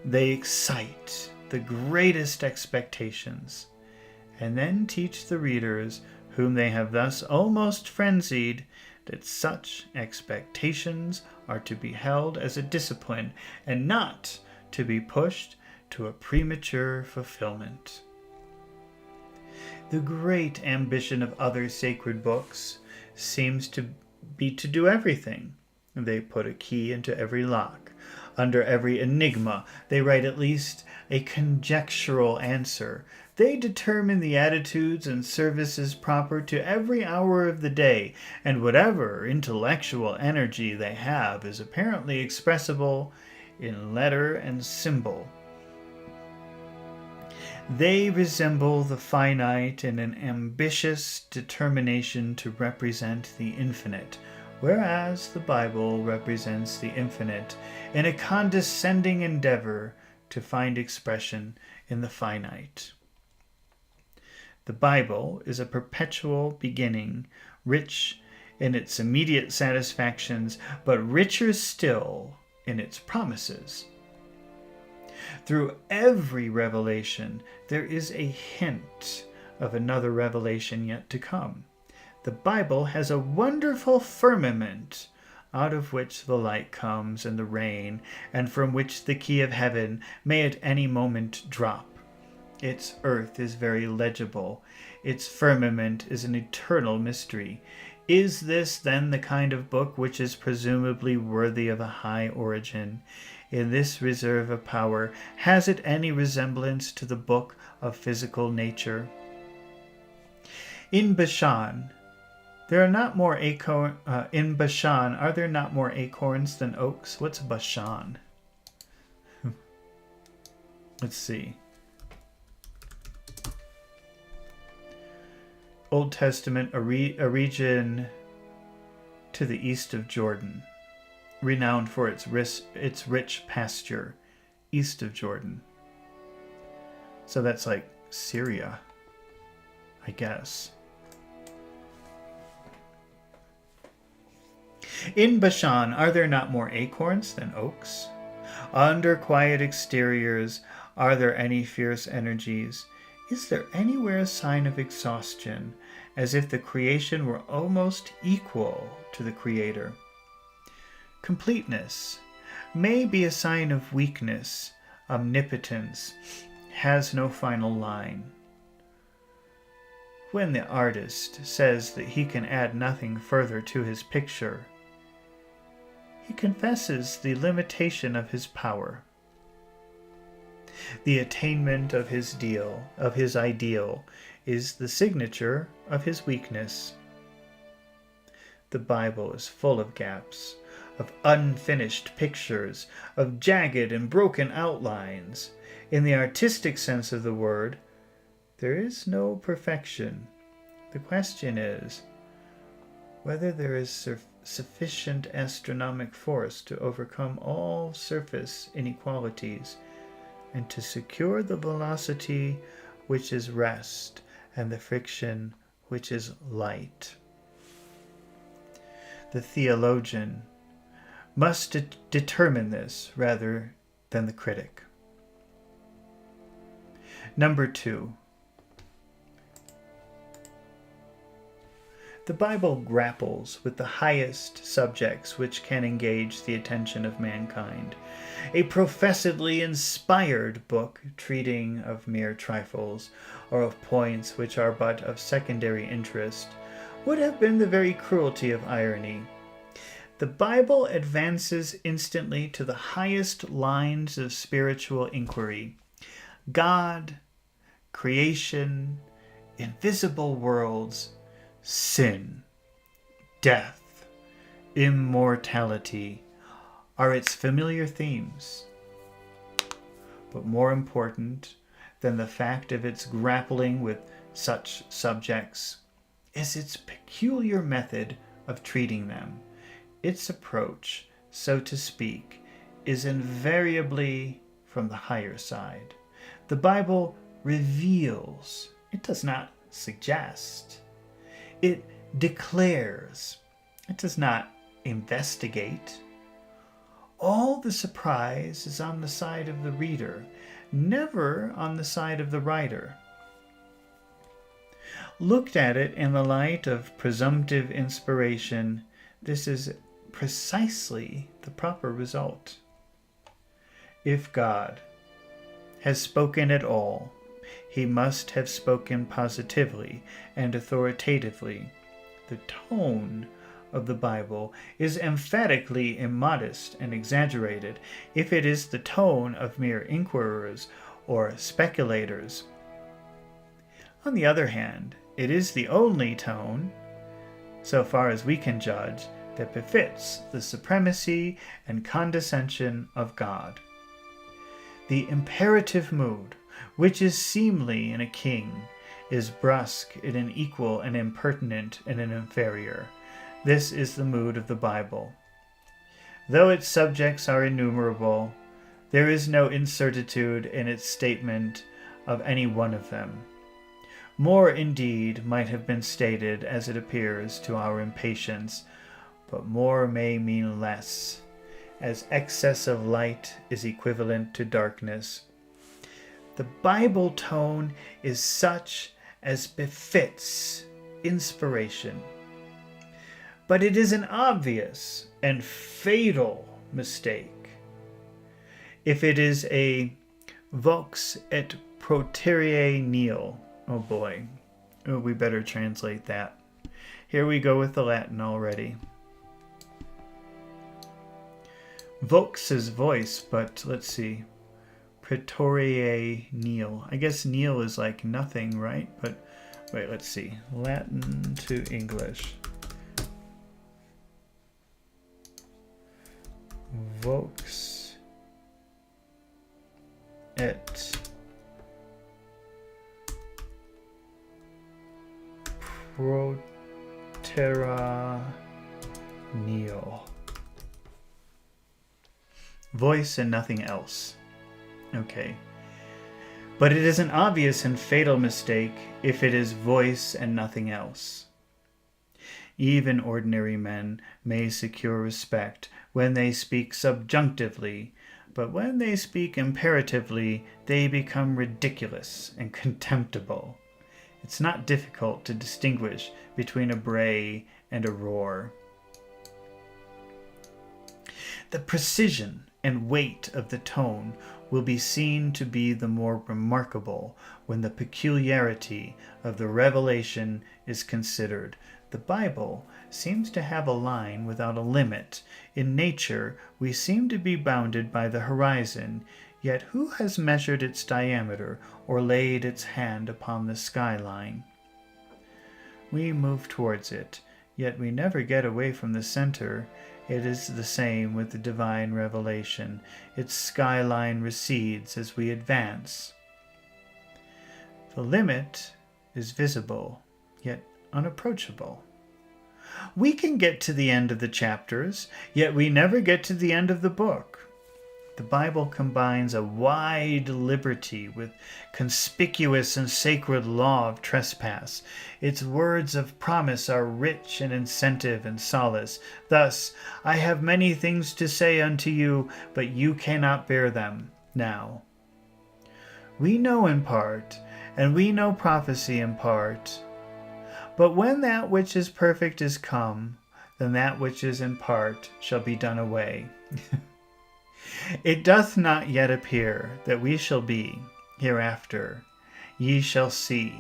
They excite the greatest expectations, and then teach the readers, whom they have thus almost frenzied, that such expectations are to be held as a discipline, and not to be pushed to a premature fulfillment. The great ambition of other sacred books seems to be to do everything. They put a key into every lock. Under every enigma, they write at least a conjectural answer. They determine the attitudes and services proper to every hour of the day, and whatever intellectual energy they have is apparently expressible in letter and symbol. They resemble the finite in an ambitious determination to represent the infinite, whereas the Bible represents the infinite in a condescending endeavor to find expression in the finite. The Bible is a perpetual beginning, rich in its immediate satisfactions, but richer still in its promises. Through every revelation, there is a hint of another revelation yet to come. The Bible has a wonderful firmament out of which the light comes and the rain, and from which the key of heaven may at any moment drop. Its earth is very legible. Its firmament is an eternal mystery. Is this then the kind of book which is presumably worthy of a high origin? In this reserve of power, has it any resemblance to the book of physical nature? In Bashan, there are not more in Bashan, are there not more acorns than oaks? What's Bashan? Let's see. Old Testament, a region to the east of Jordan, renowned for its rich pasture, east of Jordan. So that's like Syria, I guess. In Bashan, are there not more acorns than oaks? Under quiet exteriors, are there any fierce energies? Is there anywhere a sign of exhaustion, as if the creation were almost equal to the Creator? Completeness may be a sign of weakness. Omnipotence has no final line. When the artist says that he can add nothing further to his picture, he confesses the limitation of his power. The attainment of his ideal, is the signature of his weakness. The Bible is full of gaps, of unfinished pictures, of jagged and broken outlines. In the artistic sense of the word, there is no perfection. The question is whether there is sufficient astronomic force to overcome all surface inequalities and to secure the velocity which is rest and the friction which is light. The theologian must determine this rather than the critic. Number 2. The Bible grapples with the highest subjects which can engage the attention of mankind. A professedly inspired book treating of mere trifles, or of points which are but of secondary interest, would have been the very cruelty of irony. The Bible advances instantly to the highest lines of spiritual inquiry. God, creation, invisible worlds, sin, death, immortality are its familiar themes. But more important than the fact of its grappling with such subjects is its peculiar method of treating them. Its approach, so to speak, is invariably from the higher side. The Bible reveals, it does not suggest. It declares, it does not investigate. All the surprise is on the side of the reader, never on the side of the writer. Looked at it in the light of presumptive inspiration, this is precisely the proper result. If God has spoken at all, he must have spoken positively and authoritatively. The tone of the Bible is emphatically immodest and exaggerated if it is the tone of mere inquirers or speculators. On the other hand, it is the only tone, so far as we can judge, that befits the supremacy and condescension of God. The imperative mood which is seemly in a king, is brusque in an equal and impertinent in an inferior. This is the mood of the Bible. Though its subjects are innumerable, there is no incertitude in its statement of any one of them. More, indeed, might have been stated as it appears to our impatience, but more may mean less, as excess of light is equivalent to darkness. The Bible tone is such as befits inspiration. But it is an obvious and fatal mistake if it is a vox et proterea nihil. Oh boy, we better translate that. Here we go with the Latin already. Vox is voice, but let's see. Praetoriae nihil. I guess nihil is like nothing, right? But wait, let's see. Latin to English. Vox et protera nihil. Voice and nothing else. Okay. But it is an obvious and fatal mistake if it is voice and nothing else. Even ordinary men may secure respect when they speak subjunctively, but when they speak imperatively, they become ridiculous and contemptible. It's not difficult to distinguish between a bray and a roar. The precision and weight of the tone will be seen to be the more remarkable when the peculiarity of the revelation is considered. The Bible seems to have a line without a limit. In nature, we seem to be bounded by the horizon, yet who has measured its diameter or laid its hand upon the skyline? We move towards it, yet we never get away from the center. It is the same with the divine revelation. Its skyline recedes as we advance. The limit is visible, yet unapproachable. We can get to the end of the chapters, yet we never get to the end of the book. The Bible combines a wide liberty with conspicuous and sacred law of trespass. Its words of promise are rich in incentive and solace. Thus, I have many things to say unto you, but you cannot bear them now. We know in part, and we know prophecy in part. But when that which is perfect is come, then that which is in part shall be done away. It doth not yet appear that we shall be hereafter. Ye shall see,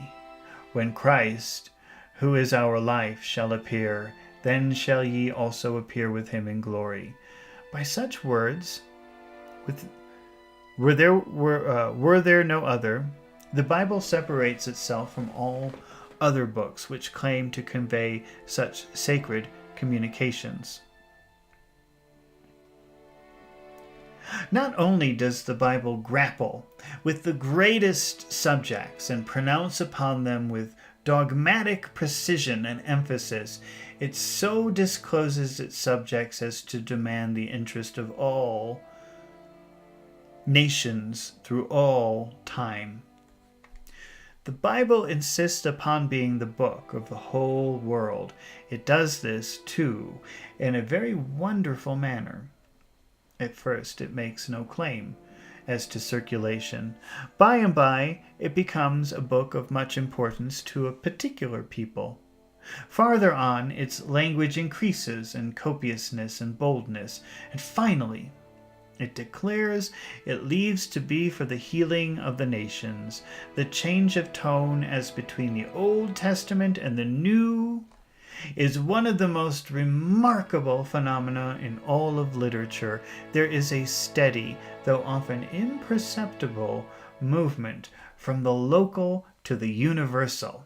when Christ, who is our life, shall appear, then shall ye also appear with him in glory. By such words, were there no other, the Bible separates itself from all other books which claim to convey such sacred communications. Not only does the Bible grapple with the greatest subjects and pronounce upon them with dogmatic precision and emphasis, it so discloses its subjects as to demand the interest of all nations through all time. The Bible insists upon being the book of the whole world. It does this, too, in a very wonderful manner. At first, it makes no claim as to circulation. By and by, it becomes a book of much importance to a particular people. Farther on, its language increases in copiousness and boldness, and finally, it declares it leaves to be for the healing of the nations. The change of tone as between the Old Testament and the New is one of the most remarkable phenomena in all of literature. There is a steady, though often imperceptible, movement from the local to the universal.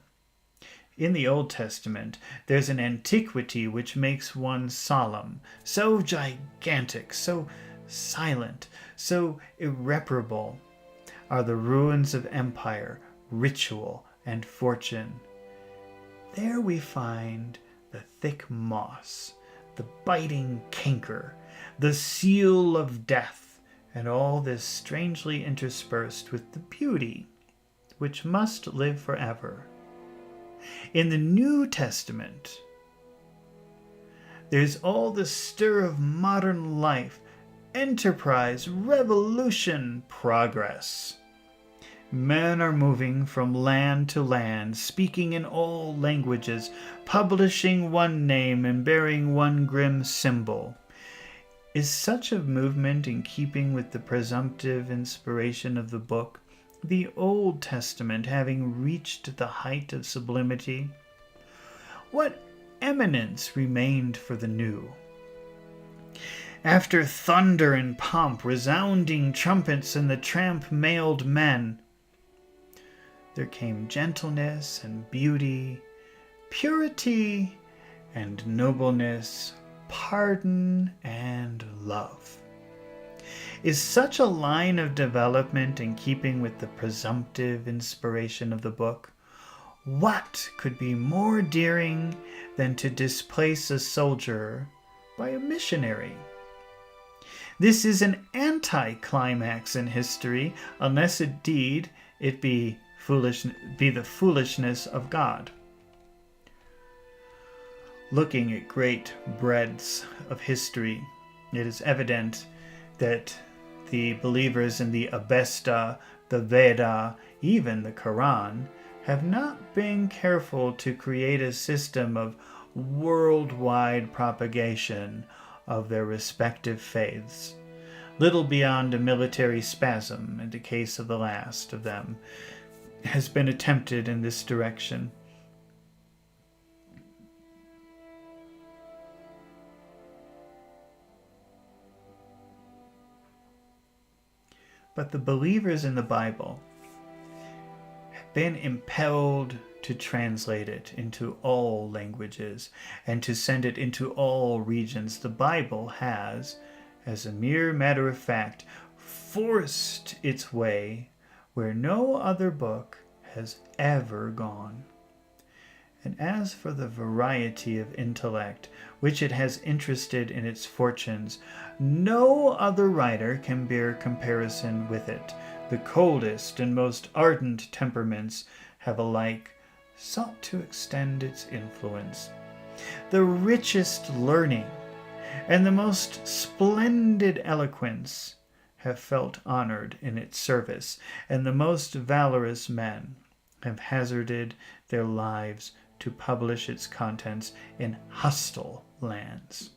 In the Old Testament, there's an antiquity which makes one solemn, so gigantic, so silent, so irreparable. are the ruins of empire, ritual, and fortune. There we find the thick moss, the biting canker, the seal of death, and all this strangely interspersed with the beauty which must live forever. In the New Testament, there's all the stir of modern life, enterprise, revolution, progress. Men are moving from land to land, speaking in all languages, publishing one name and bearing one grim symbol. Is such a movement in keeping with the presumptive inspiration of the book, the Old Testament having reached the height of sublimity? What eminence remained for the New? After thunder and pomp, resounding trumpets, and the tramp-mailed men, there came gentleness and beauty, purity and nobleness, pardon and love. Is such a line of development in keeping with the presumptive inspiration of the book? What could be more daring than to displace a soldier by a missionary? This is an anti-climax in history, unless indeed it be the foolishness of God. Looking at great breadths of history, it is evident that the believers in the Avesta, the Veda, even the Quran, have not been careful to create a system of worldwide propagation of their respective faiths, little beyond a military spasm in the case of the last of them has been attempted in this direction. But the believers in the Bible have been impelled to translate it into all languages and to send it into all regions. The Bible has, as a mere matter of fact, forced its way where no other book has ever gone. And as for the variety of intellect which it has interested in its fortunes, no other writer can bear comparison with it. The coldest and most ardent temperaments have alike sought to extend its influence. The richest learning and the most splendid eloquence have felt honored in its service, and the most valorous men have hazarded their lives to publish its contents in hostile lands.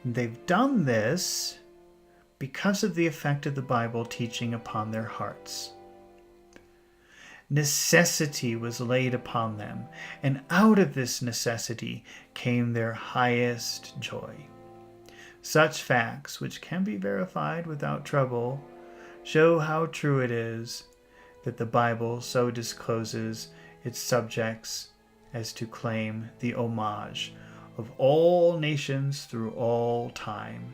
They've done this because of the effect of the Bible teaching upon their hearts. Necessity was laid upon them, and out of this necessity came their highest joy. Such facts, which can be verified without trouble, show how true it is that the Bible so discloses its subjects as to claim the homage of all nations through all time.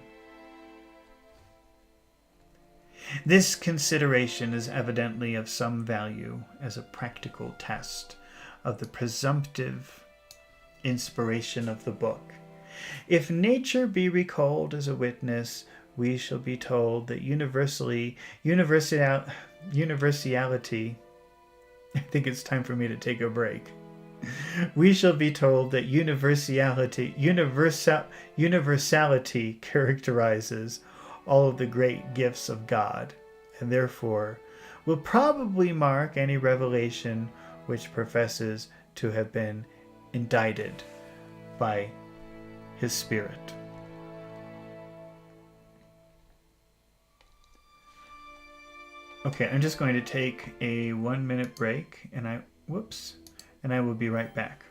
This consideration is evidently of some value as a practical test of the presumptive inspiration of the book. If nature be recalled as a witness, we shall be told that universality, I think it's time for me to take a break. We shall be told that universality characterizes all of the great gifts of God, and therefore will probably mark any revelation which professes to have been indicted by His Spirit. Okay, I'm just going to take a 1-minute break, and I will be right back.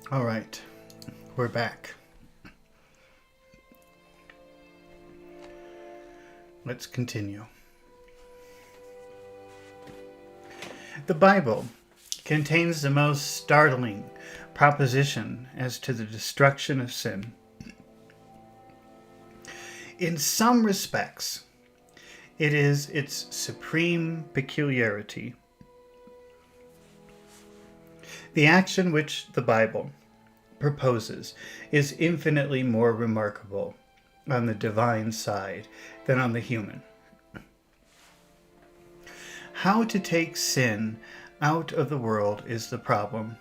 All right, we're back. Let's continue. The Bible contains the most startling proposition as to the destruction of sin. In some respects, it is its supreme peculiarity. The action which the Bible proposes is infinitely more remarkable on the divine side than on the human. How to take sin out of the world is the problem.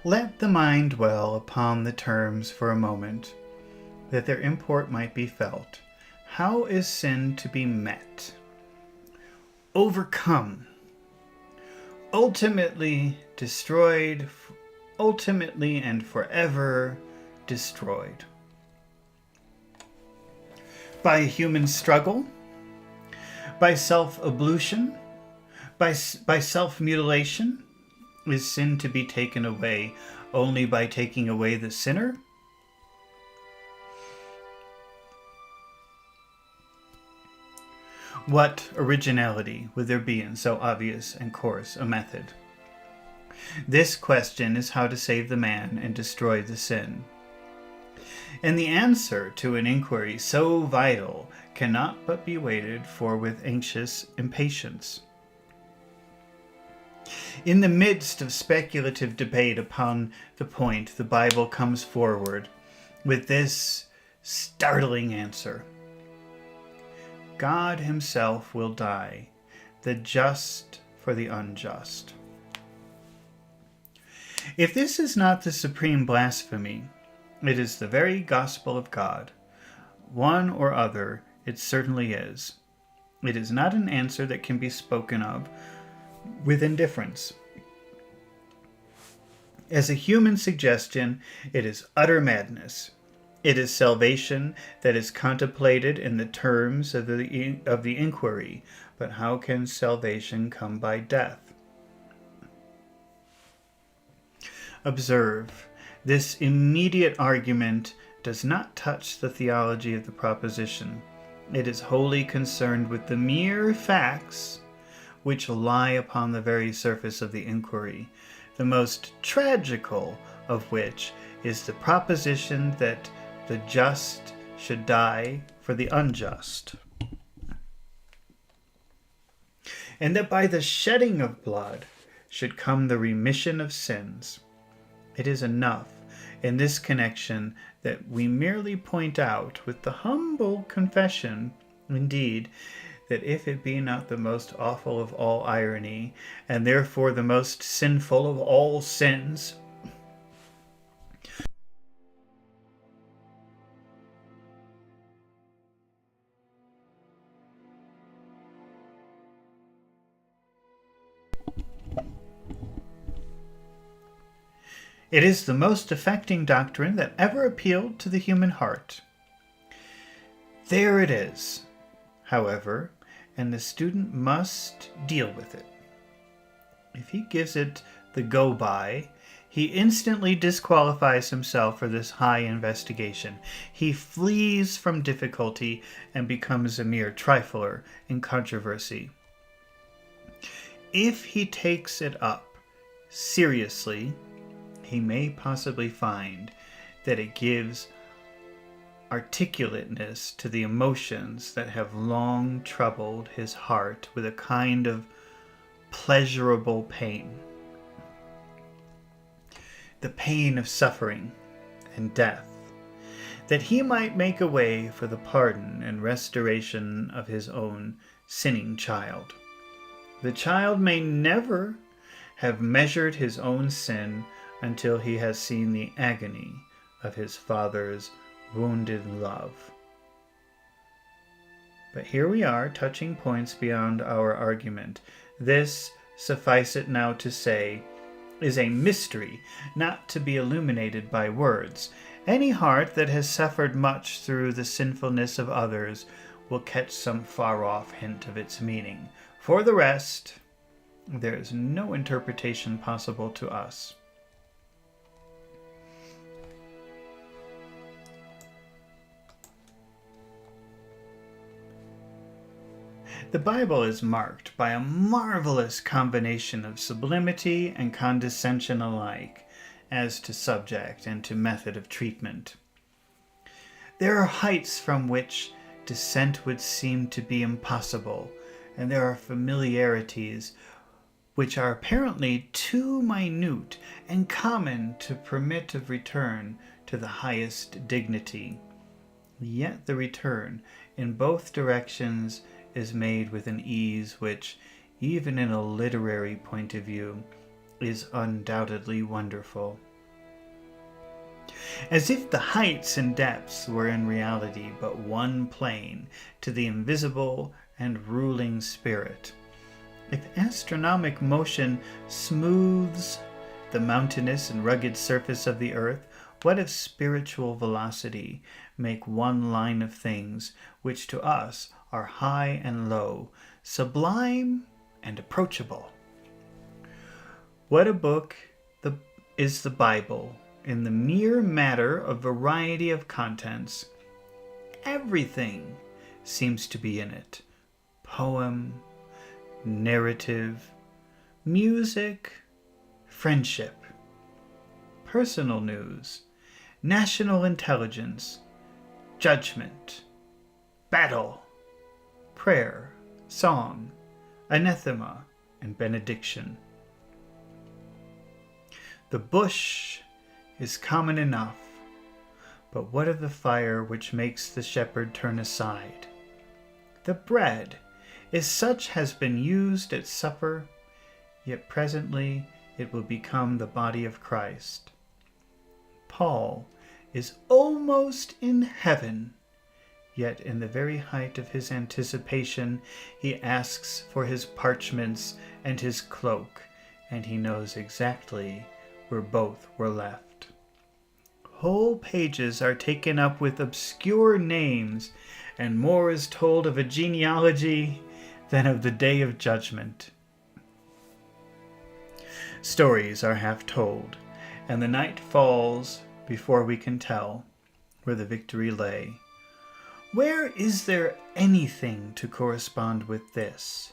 Let the mind dwell upon the terms for a moment, that their import might be felt. How is sin to be met? Overcome. Ultimately destroyed. Ultimately and forever destroyed. By a human struggle? By self-ablution? By self-mutilation? Is sin to be taken away only by taking away the sinner? What originality would there be in so obvious and coarse a method? This question is how to save the man and destroy the sin. And the answer to an inquiry so vital cannot but be waited for with anxious impatience. In the midst of speculative debate upon the point, the Bible comes forward with this startling answer. God himself will die, the just for the unjust. If this is not the supreme blasphemy, it is the very gospel of God. One or other, it certainly is. It is not an answer that can be spoken of with indifference. As a human suggestion, it is utter madness. It is salvation that is contemplated in the terms of the inquiry. But how can salvation come by death? Observe, this immediate argument does not touch the theology of the proposition. It is wholly concerned with the mere facts which lie upon the very surface of the inquiry, the most tragical of which is the proposition that the just should die for the unjust, and that by the shedding of blood should come the remission of sins. It is enough in this connection that we merely point out with the humble confession, indeed, that if it be not the most awful of all irony, and therefore the most sinful of all sins, it is the most affecting doctrine that ever appealed to the human heart. There it is, however, and the student must deal with it. If he gives it the go-by, he instantly disqualifies himself for this high investigation. He flees from difficulty and becomes a mere trifler in controversy. If he takes it up seriously, he may possibly find that it gives articulateness to the emotions that have long troubled his heart with a kind of pleasurable pain. The pain of suffering and death, that he might make a way for the pardon and restoration of his own sinning child. The child may never have measured his own sin until he has seen the agony of his father's wounded love. But here we are, touching points beyond our argument. This, suffice it now to say, is a mystery not to be illuminated by words, Any heart that has suffered much through the sinfulness of others will catch some far-off hint of its meaning. For the rest, there is no interpretation possible to us. The Bible is marked by a marvelous combination of sublimity and condescension alike, as to subject and to method of treatment. There are heights from which descent would seem to be impossible, and there are familiarities which are apparently too minute and common to permit of return to the highest dignity. Yet the return in both directions is made with an ease which, even in a literary point of view, is undoubtedly wonderful. As if the heights and depths were in reality but one plane to the invisible and ruling spirit. If astronomic motion smooths the mountainous and rugged surface of the earth, what if spiritual velocity make one line of things which to us are high and low, sublime and approachable? What a book is the Bible in the mere matter of variety of contents. Everything seems to be in it. Poem, narrative, music, friendship, personal news, national intelligence, judgment, battle, prayer, song, anathema, and benediction. The bush is common enough, but what of the fire which makes the shepherd turn aside? The bread is such has been used at supper, yet presently it will become the body of Christ. Paul is almost in heaven, yet in the very height of his anticipation he asks for his parchments and his cloak, and he knows exactly where both were left. Whole pages are taken up with obscure names, and more is told of a genealogy than of the day of judgment. Stories are half told, and the night falls before we can tell where the victory lay. Where is there anything to correspond with this?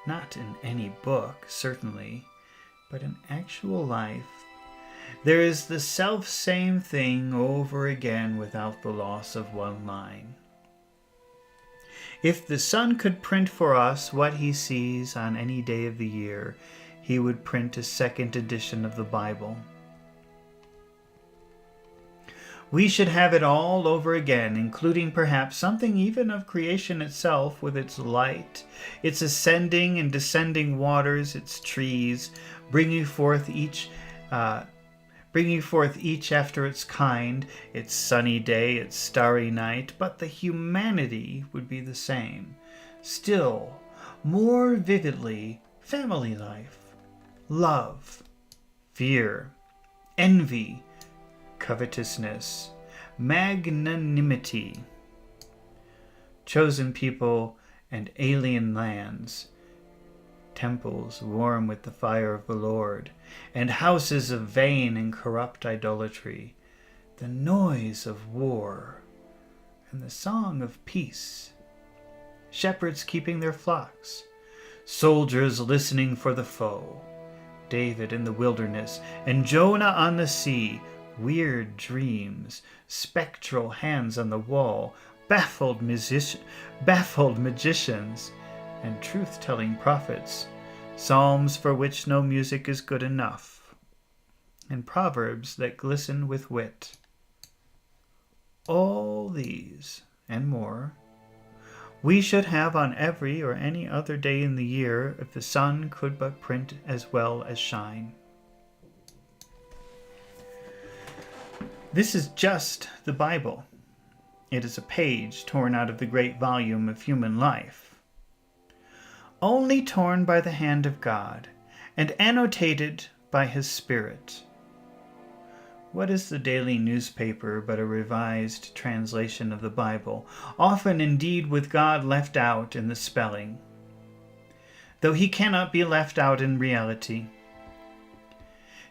Not in any book, certainly, but in actual life. There is the self-same thing over again without the loss of one line. If the sun could print for us what he sees on any day of the year, he would print a second edition of the Bible. We should have it all over again, including perhaps something even of creation itself, with its light, its ascending and descending waters, its trees, bringing forth each after its kind, its sunny day, its starry night, but the humanity would be the same. Still, more vividly, family life, love, fear, envy, covetousness, magnanimity, chosen people and alien lands, temples warm with the fire of the Lord, and houses of vain and corrupt idolatry, the noise of war, and the song of peace, shepherds keeping their flocks, soldiers listening for the foe, David in the wilderness, and Jonah on the sea, weird dreams, spectral hands on the wall, baffled magicians, and truth-telling prophets, psalms for which no music is good enough, and proverbs that glisten with wit. All these, and more, we should have on every or any other day in the year if the sun could but print as well as shine. This is just the Bible. It is a page torn out of the great volume of human life, only torn by the hand of God and annotated by his Spirit. What is the daily newspaper but a revised translation of the Bible, often indeed with God left out in the spelling, though he cannot be left out in reality?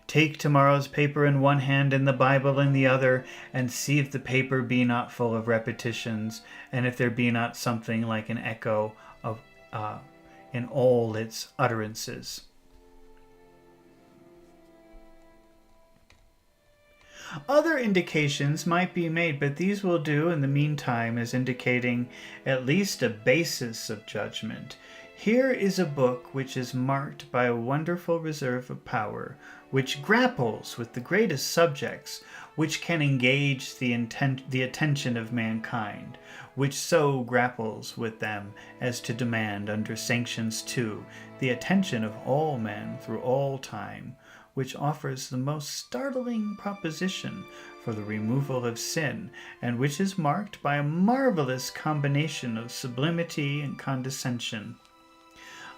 Take tomorrow's paper in one hand and the Bible in the other, and see if the paper be not full of repetitions, and if there be not something like an echo of in all its utterances. Other indications might be made, but these will do in the meantime as indicating at least a basis of judgment. Here is a book which is marked by a wonderful reserve of power, which grapples with the greatest subjects, which can engage the attention of mankind, which so grapples with them as to demand under sanctions too the attention of all men through all time, which offers the most startling proposition for the removal of sin, and which is marked by a marvelous combination of sublimity and condescension.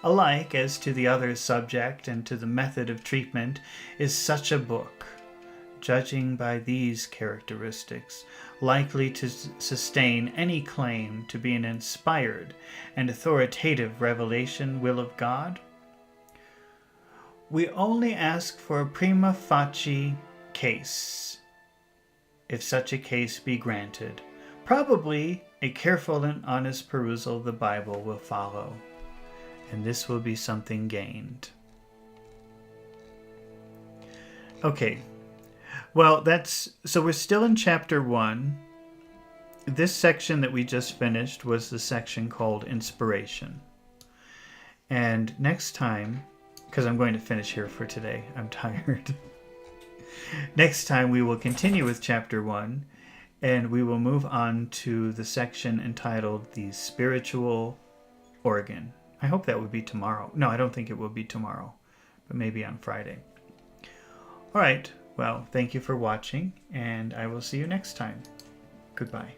Alike as to the other subject and to the method of treatment is such a book, judging by these characteristics, likely to sustain any claim to be an inspired and authoritative revelation will of God? We only ask for a prima facie case. If such a case be granted, probably a careful and honest perusal of the Bible will follow, and this will be something gained. Okay, well, so we're still in chapter 1. This section that we just finished was the section called Inspiration. And next time, because I'm going to finish here for today, I'm tired. Next time we will continue with chapter 1, and we will move on to the section entitled The Spiritual Organ. I hope that would be tomorrow. No, I don't think it will be tomorrow, but maybe on Friday. All right, well, thank you for watching, and I will see you next time. Goodbye.